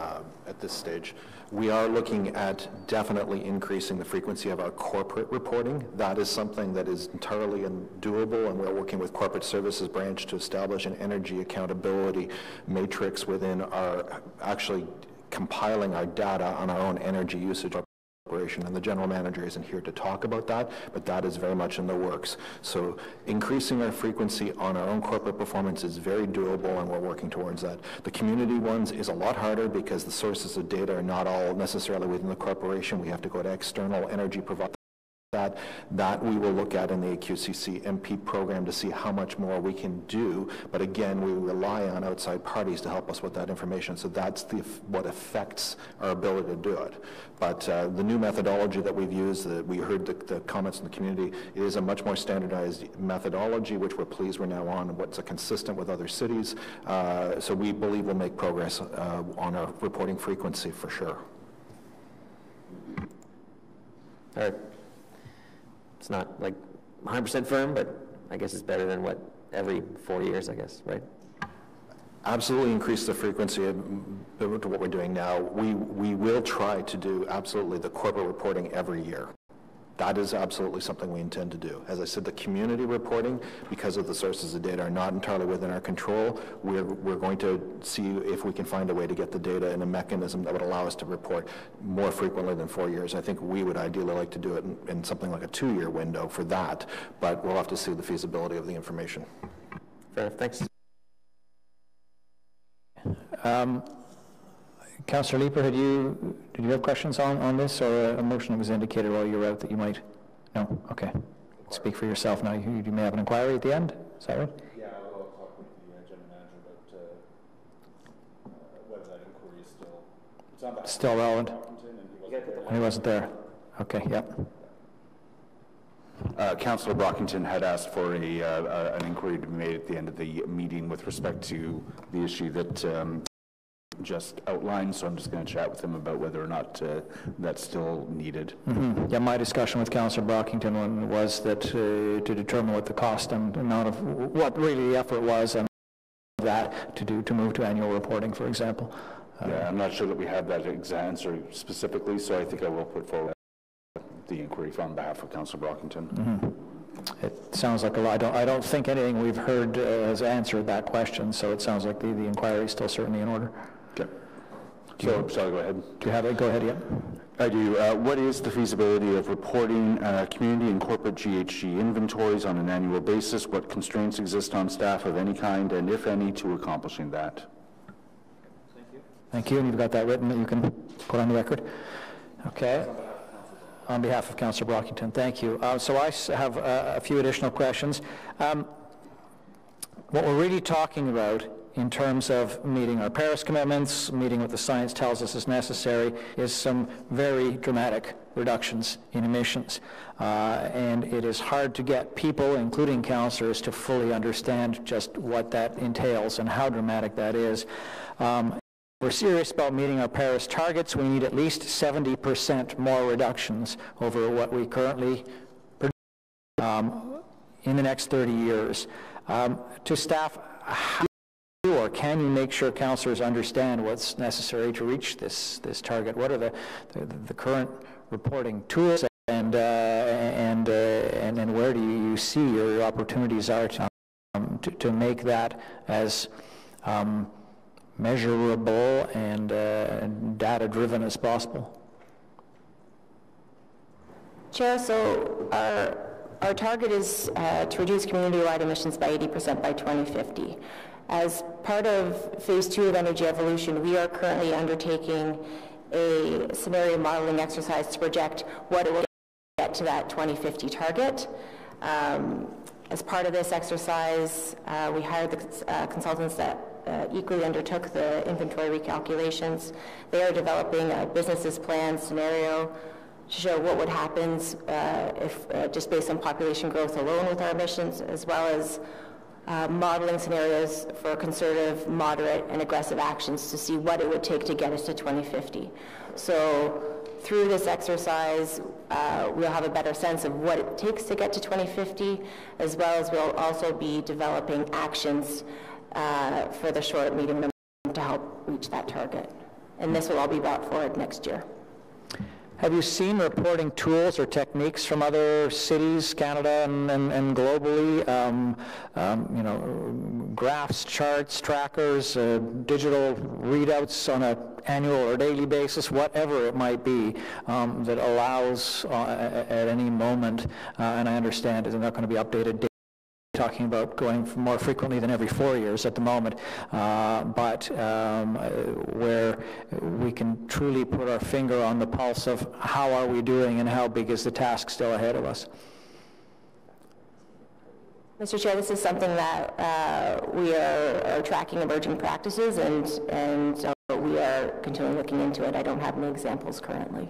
Speaker 17: At this stage, we are looking at definitely increasing the frequency of our corporate reporting. That is something that is entirely doable, and we're working with Corporate Services Branch to establish an energy accountability matrix within our actually compiling our data on our own energy usage operation, and the general manager isn't here to talk about that, but that is very much in the works. So increasing our frequency on our own corporate performance is very doable, and we're working towards that. The community ones is a lot harder because the sources of data are not all necessarily within the corporation. We have to go to external energy providers. That we will look at in the QCC MP program to see how much more we can do, but again, we rely on outside parties to help us with that information, so that's what affects our ability to do it. But the new methodology that we've used, we heard the comments in the community, it is a much more standardized methodology, which we're pleased we're now on, what's consistent with other cities, so we believe we'll make progress on our reporting frequency for sure.
Speaker 14: All right. It's not like 100% firm, but I guess it's better than what, every 4 years, I guess, right?
Speaker 17: Absolutely increase the frequency to what we're doing now. We will try to do absolutely the corporate reporting every year. That is absolutely something we intend to do. As I said, the community reporting, because of the sources of data are not entirely within our control, we're going to see if we can find a way to get the data in a mechanism that would allow us to report more frequently than 4 years. I think we would ideally like to do it in something like a 2-year window for that, but we'll have to see the feasibility of the information.
Speaker 14: Fair enough, thanks.
Speaker 1: Councillor Leeper, did you have questions on this, or a motion that was indicated while you were out that you might? No? Okay. Speak for yourself now. You may have an inquiry at the end. Is that right?
Speaker 3: Yeah, I'll talk with the general manager about whether that inquiry is
Speaker 1: still relevant. And he wasn't there. Okay, yep.
Speaker 3: Councillor Brockington had asked for an inquiry to be made at the end of the meeting with respect to the issue that just outlined, so I'm just going to chat with him about whether or not that's still needed.
Speaker 1: Mm-hmm. Yeah, my discussion with Councillor Brockington was that to determine what the cost and amount of what really the effort was, and that to move to annual reporting, for example.
Speaker 3: Yeah, I'm not sure that we have that answer specifically, so I think I will put forward the inquiry on behalf of Councillor Brockington.
Speaker 1: Mm-hmm. It sounds like a lot. I don't think anything we've heard has answered that question, so it sounds like the inquiry is still certainly in order.
Speaker 3: Okay. So, sorry, go ahead.
Speaker 1: Do you have it? Go ahead, yeah.
Speaker 3: I do. What is the feasibility of reporting community and corporate GHG inventories on an annual basis? What constraints exist on staff of any kind, and if any, to accomplishing that?
Speaker 1: Thank you. Thank you, and you've got that written that you can put on the record. Okay. On behalf of Councillor Brockington, thank you. So I have a few additional questions. What we're really talking about in terms of meeting our Paris commitments, meeting what the science tells us is necessary, is some very dramatic reductions in emissions. And it is hard to get people, including councillors, to fully understand just what that entails and how dramatic that is. We're serious about meeting our Paris targets. We need at least 70% more reductions over what we currently produce in the next 30 years. To staff, how or can you make sure councillors understand what's necessary to reach this target? What are the current reporting tools, and where do you see your opportunities are to make that as measurable and data-driven as possible?
Speaker 5: Chair, so our target is to reduce community-wide emissions by 80% by 2050. As part of Phase 2 of Energy Evolution, we are currently undertaking a scenario modeling exercise to project what it will get to that 2050 target. As part of this exercise, we hired the consultants that equally undertook the inventory recalculations. They are developing a business plan scenario to show what would happen if just based on population growth alone with our emissions, as well as
Speaker 10: modeling scenarios for conservative, moderate, and aggressive actions to see what it would take to get us to 2050. So through this exercise, we'll have a better sense of what it takes to get to 2050, as well as we'll also be developing actions for the short, medium, and long to help reach that target. And this will all be brought forward next year.
Speaker 1: Have you seen reporting tools or techniques from other cities, Canada and globally? You know, graphs, charts, trackers, digital readouts on an annual or daily basis, whatever it might be, that allows at any moment, and I understand they're not going to be updated daily, talking about going more frequently than every 4 years at the moment, but where we can truly put our finger on the pulse of how are we doing and how big is the task still ahead of us.
Speaker 10: Mr. Chair, this is something that we are tracking emerging practices, and we are continually looking into it. I don't have any examples currently.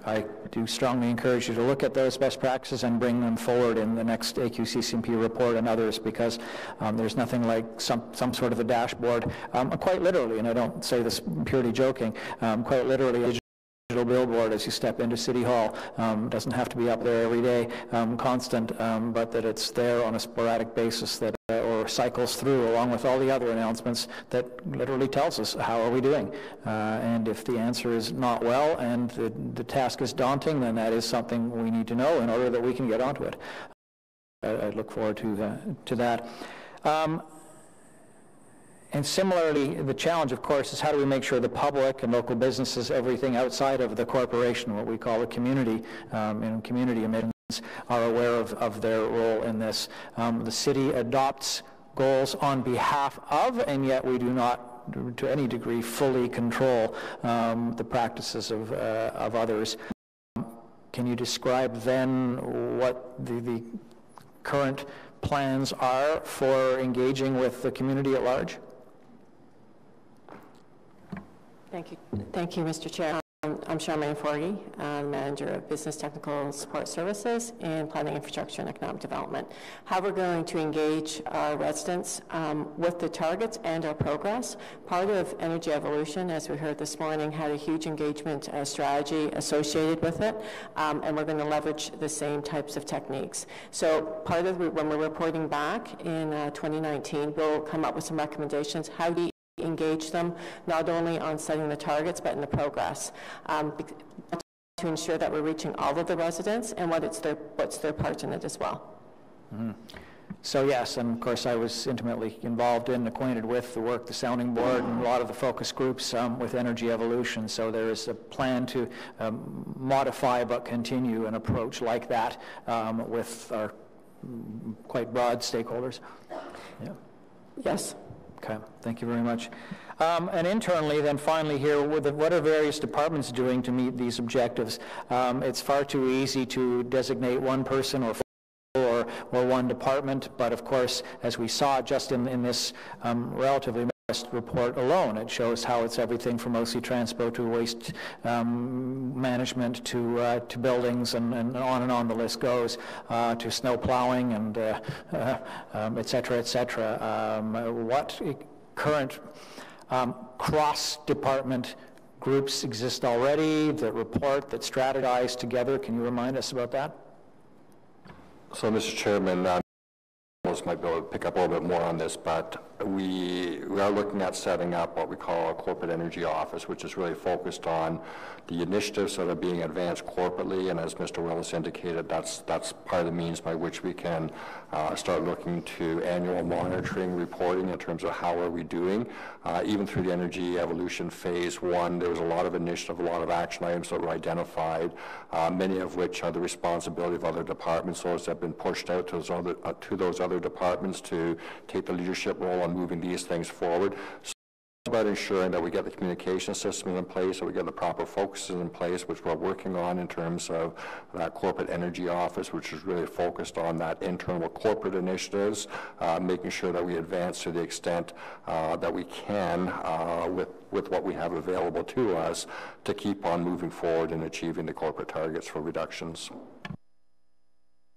Speaker 1: I do strongly encourage you to look at those best practices and bring them forward in the next AQCCMP report and others, because there's nothing like some sort of a dashboard, quite literally, and I don't say this purely joking, quite literally a digital billboard as you step into City Hall. Doesn't have to be up there every day, constant, but that it's there on a sporadic basis that or cycles through along with all the other announcements that literally tells us how are we doing. And if the answer is not well and the task is daunting, then that is something we need to know in order that we can get onto it. I look forward to that. And similarly, the challenge, of course, is how do we make sure the public and local businesses, everything outside of the corporation, what we call the community, and community emissions, are aware of their role in this. The city adopts goals on behalf of, and yet we do not, to any degree, fully control the practices of others. Can you describe then what the current plans are for engaging with the community at large?
Speaker 18: Thank you, Mr. Chair. I'm Charmaine Forgy, Manager of Business Technical Support Services in Planning, Infrastructure, and Economic Development. How we're going to engage our residents with the targets and our progress. Part of Energy Evolution, as we heard this morning, had a huge engagement strategy associated with it, and we're going to leverage the same types of techniques. So part of when we're reporting back in 2019, we'll come up with some recommendations. How do you engage them, not only on setting the targets, but in the progress, to ensure that we're reaching all of the residents and what's their part in it as well.
Speaker 1: Mm-hmm. So yes, and of course I was intimately involved in, acquainted with the work, the sounding board, and a lot of the focus groups with Energy Evolution. So there is a plan to modify but continue an approach like that with our quite broad stakeholders. Yeah.
Speaker 18: Yes.
Speaker 1: Okay, thank you very much. And internally, then finally here, what are various departments doing to meet these objectives? It's far too easy to designate one person or one department, but of course, as we saw just in this relatively report alone, it shows how it's everything from OC Transpo to waste management to buildings and on the list goes, to snow plowing and et cetera, et cetera. What current cross-department groups exist already that report, that strategize together? Can you remind us about that?
Speaker 17: So, Mr. Chairman, most might be able to pick up a little bit more on this, but we are looking at setting up what we call a corporate energy office, which is really focused on the initiatives that are being advanced corporately, and as Mr. Willis indicated, that's part of the means by which we can start looking to annual monitoring, reporting in terms of how are we doing. Even through the Energy Evolution Phase 1, there was a lot of initiative, a lot of action items that were identified, many of which are the responsibility of other departments. Those have been pushed out to those other departments to take the leadership role on moving these things forward. So it's about ensuring that we get the communication systems in place, that we get the proper focuses in place, which we're working on in terms of that corporate energy office, which is really focused on that internal corporate initiatives, making sure that we advance to the extent that we can with what we have available to us to keep on moving forward and achieving the corporate targets for reductions.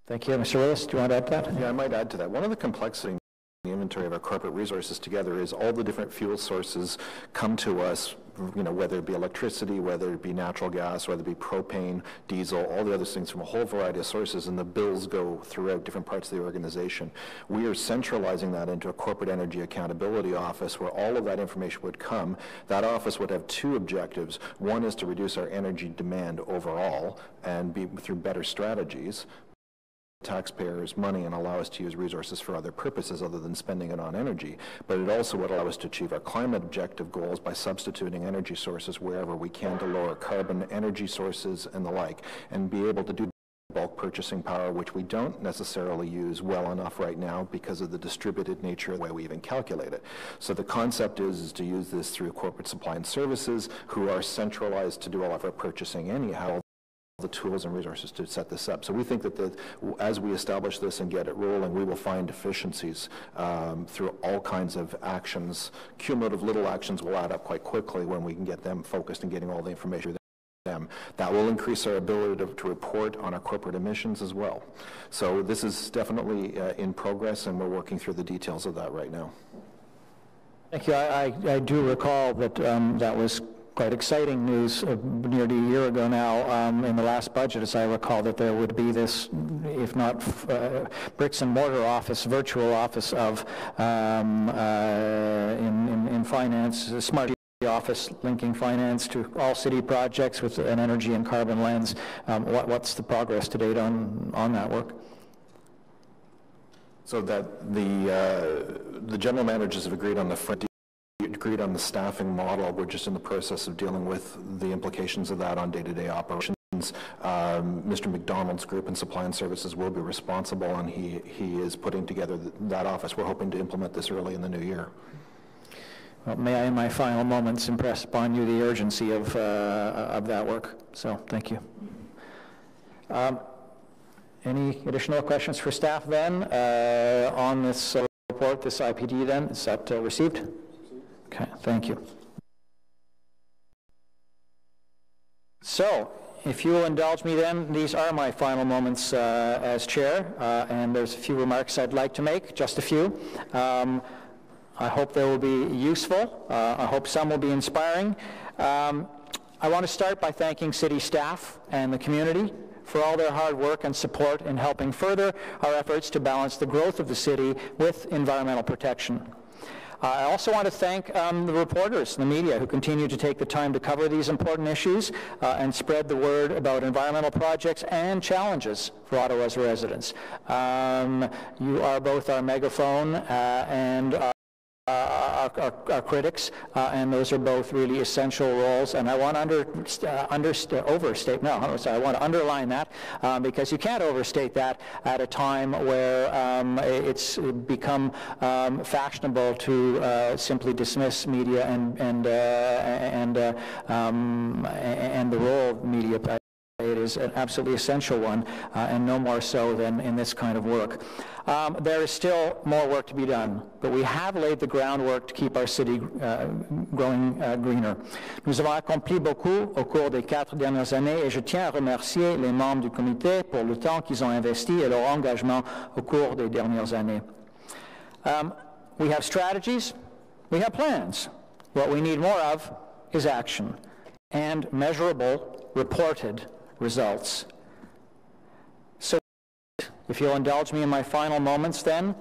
Speaker 1: Thank you. Mr. Willis, do you want to add to that?
Speaker 17: Yeah, I might add to that. One of the complexities the inventory of our corporate resources together is all the different fuel sources come to us, whether it be electricity, whether it be natural gas, whether it be propane, diesel, all the other things from a whole variety of sources, and the bills go throughout different parts of the organization. We are centralizing that into a corporate energy accountability office where all of that information would come. That office would have two objectives. One is to reduce our energy demand overall and be through better strategies, taxpayers' money, and allow us to use resources for other purposes other than spending it on energy. But it also would allow us to achieve our climate objective goals by substituting energy sources wherever we can to lower carbon energy sources and the like, and be able to do bulk purchasing power, which we don't necessarily use well enough right now because of the distributed nature of the way we even calculate it. So the concept is to use this through corporate supply and services, who are centralized to do all of our purchasing anyhow, the tools and resources to set this up. So we think that as we establish this and get it rolling, we will find efficiencies through all kinds of actions. Cumulative little actions will add up quite quickly when we can get them focused and getting all the information to them. That will increase our ability to report on our corporate emissions as well. So this is definitely in progress, and we're working through the details of that right now.
Speaker 1: Thank you. I do recall that that was quite exciting news nearly a year ago now in the last budget, as I recall, that there would be this, if not bricks and mortar office, virtual office of in finance, a smart office linking finance to all city projects with an energy and carbon lens. What's the progress to date on that work?
Speaker 17: So that the general managers have agreed on the the staffing model. We're just in the process of dealing with the implications of that on day-to-day operations. Mr. McDonald's group and supply and services will be responsible, and he is putting together that office. We're hoping to implement this early in the new year.
Speaker 1: Well, may I, in my final moments, impress upon you the urgency of that work. So, thank you. Any additional questions for staff then on this report, this IPD then? Is that received? Okay, thank you. So, if you will indulge me then, these are my final moments as chair, and there's a few remarks I'd like to make, just a few. I hope they will be useful. I hope some will be inspiring. I want to start by thanking city staff and the community for all their hard work and support in helping further our efforts to balance the growth of the city with environmental protection. I also want to thank the reporters, the media, who continue to take the time to cover these important issues and spread the word about environmental projects and challenges for Ottawa's residents. You are both our megaphone and our critics, and those are both really essential roles. And I want to I want to underline that because you can't overstate that at a time where it's become fashionable to simply dismiss media and the role of media. It is an absolutely essential one, and no more so than in this kind of work. There is still more work to be done, but we have laid the groundwork to keep our city growing greener. Nous avons accompli beaucoup au cours des 4 dernières années, et je tiens à remercier les membres du comité pour le temps qu'ils ont investi et leur engagement au cours des dernières années. We have strategies, we have plans. What we need more of is action and measurable, reported results. So, if you'll indulge me in my final moments then,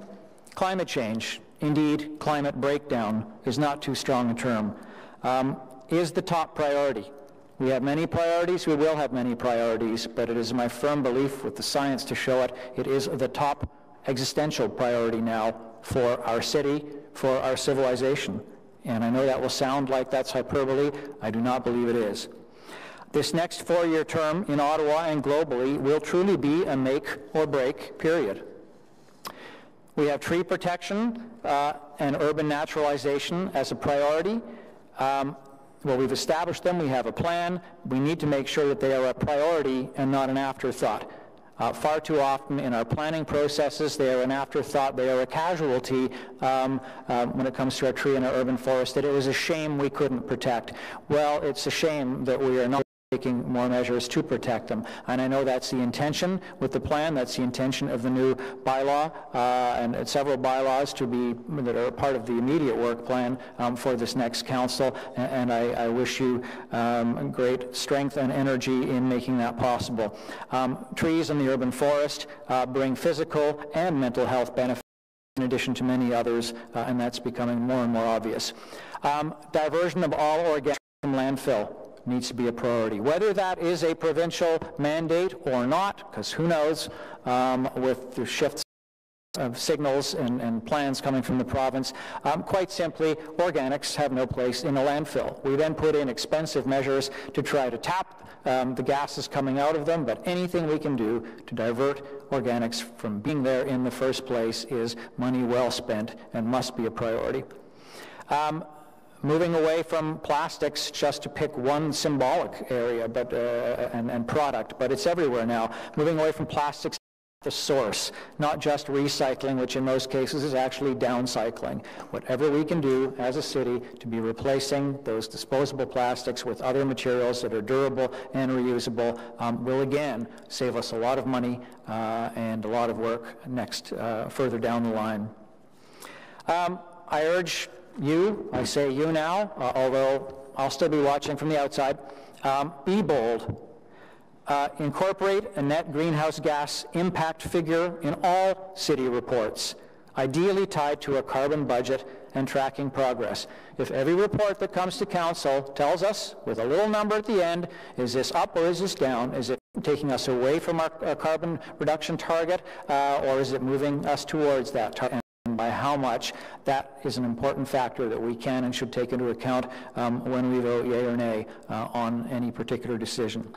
Speaker 1: climate change, indeed climate breakdown, is not too strong a term, is the top priority. We have many priorities, we will have many priorities, but it is my firm belief with the science to show it, it is the top existential priority now for our city, for our civilization. And I know that will sound like that's hyperbole. I do not believe it is. This next 4-year term in Ottawa and globally will truly be a make or break period. We have tree protection and urban naturalization as a priority. Well, we've established them, we have a plan. We need to make sure that they are a priority and not an afterthought. Far too often in our planning processes, they are an afterthought, they are a casualty when it comes to our tree and our urban forest, that it was a shame we couldn't protect. Well, it's a shame that we are not taking more measures to protect them. And I know that's the intention with the plan, that's the intention of the new bylaw, and several bylaws that are part of the immediate work plan for this next council, and I wish you great strength and energy in making that possible. Trees in the urban forest bring physical and mental health benefits in addition to many others, and that's becoming more and more obvious. Diversion of all organic from landfill needs to be a priority. Whether that is a provincial mandate or not, because who knows, with the shifts of signals and plans coming from the province, quite simply, organics have no place in a landfill. We then put in expensive measures to try to tap the gases coming out of them, but anything we can do to divert organics from being there in the first place is money well spent and must be a priority. Moving away from plastics, just to pick one symbolic area and product, but it's everywhere now. Moving away from plastics, the source, not just recycling, which in most cases is actually downcycling. Whatever we can do as a city to be replacing those disposable plastics with other materials that are durable and reusable will again save us a lot of money and a lot of work further down the line. I urge you, I say you now, although I'll still be watching from the outside, be bold. Incorporate a net greenhouse gas impact figure in all city reports, ideally tied to a carbon budget and tracking progress. If every report that comes to council tells us, with a little number at the end, is this up or is this down? Is it taking us away from our carbon reduction target, or is it moving us towards that target? And by how much, that is an important factor that we can and should take into account when we vote yea or nay on any particular decision.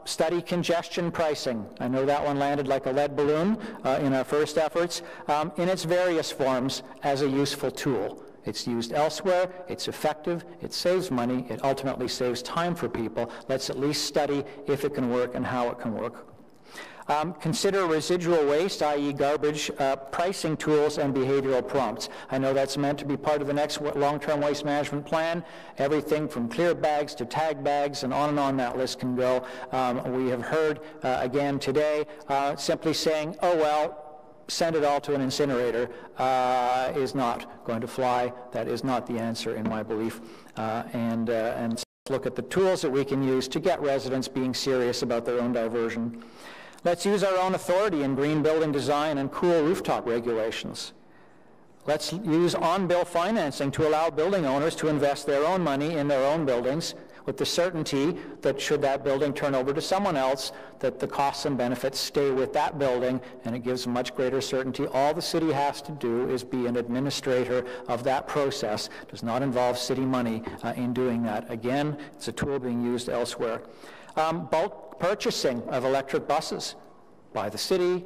Speaker 1: Study congestion pricing. I know that one landed like a lead balloon in our first efforts, in its various forms as a useful tool. It's used elsewhere, it's effective, it saves money, it ultimately saves time for people. Let's at least study if it can work and how it can work. Consider residual waste, i.e. garbage, pricing tools and behavioral prompts. I know that's meant to be part of the next long-term waste management plan. Everything from clear bags to tag bags and on that list can go. We have heard again today simply saying, oh well, send it all to an incinerator is not going to fly. That is not the answer in my belief. And look at the tools that we can use to get residents being serious about their own diversion. Let's use our own authority in green building design and cool rooftop regulations. Let's use on-bill financing to allow building owners to invest their own money in their own buildings with the certainty that should that building turn over to someone else, that the costs and benefits stay with that building, and it gives much greater certainty. All the city has to do is be an administrator of that process. It does not involve city money in doing that. Again, it's a tool being used elsewhere. Bulk purchasing of electric buses by the city,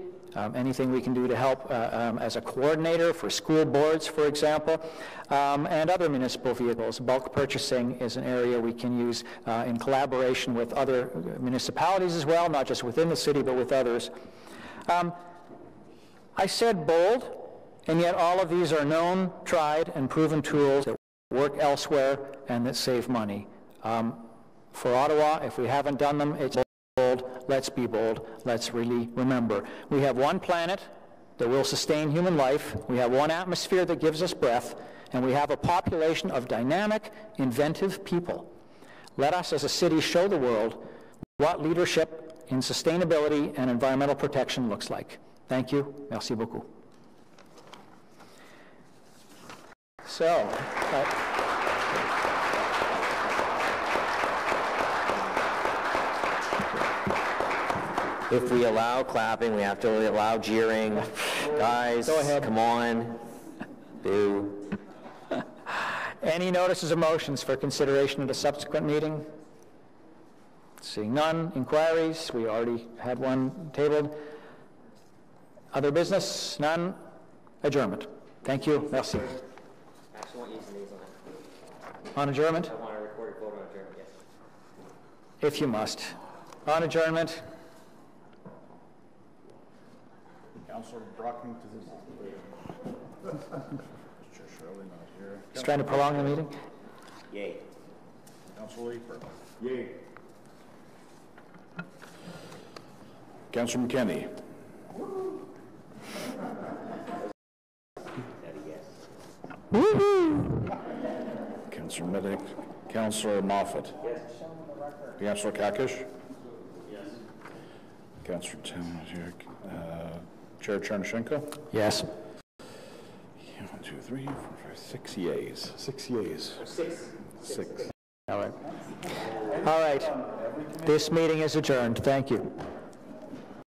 Speaker 1: anything we can do to help as a coordinator for school boards, for example, and other municipal vehicles. Bulk purchasing is an area we can use in collaboration with other municipalities as well, not just within the city, but with others. I said bold, and yet all of these are known, tried, and proven tools that work elsewhere and that save money. For Ottawa, if we haven't done them, it's bold. Let's be bold. Let's really remember. We have one planet that will sustain human life. We have one atmosphere that gives us breath. And we have a population of dynamic, inventive people. Let us as a city show the world what leadership in sustainability and environmental protection looks like. Thank you. Merci beaucoup. So,
Speaker 14: if we allow clapping, we have to allow jeering. Guys, go ahead. Come on. Boo.
Speaker 1: Any notices of motions for consideration at a subsequent meeting? Seeing none. Inquiries? We already had one tabled. Other business? None. Adjournment. Thank you. Merci.
Speaker 14: Actually, I want you to use these
Speaker 1: on adjournment?
Speaker 14: I want to record a vote on adjournment, yes.
Speaker 1: If you must. On adjournment.
Speaker 3: Councillor Brockington is Shirley not here.
Speaker 1: He's trying to prolong the meeting?
Speaker 14: Yay.
Speaker 3: Councillor Leeper. Yay. Councillor McKenney. Councillor Middick. Councillor Moffat. Yes. Councillor Kakish. Yes. Councillor Tim here. Chair Chernyshenko.
Speaker 1: Yes.
Speaker 3: 1, 2, 3, 4, 5, 6 yeas. 6 yeas. Six.
Speaker 1: All right. All right. This meeting is adjourned. Thank you.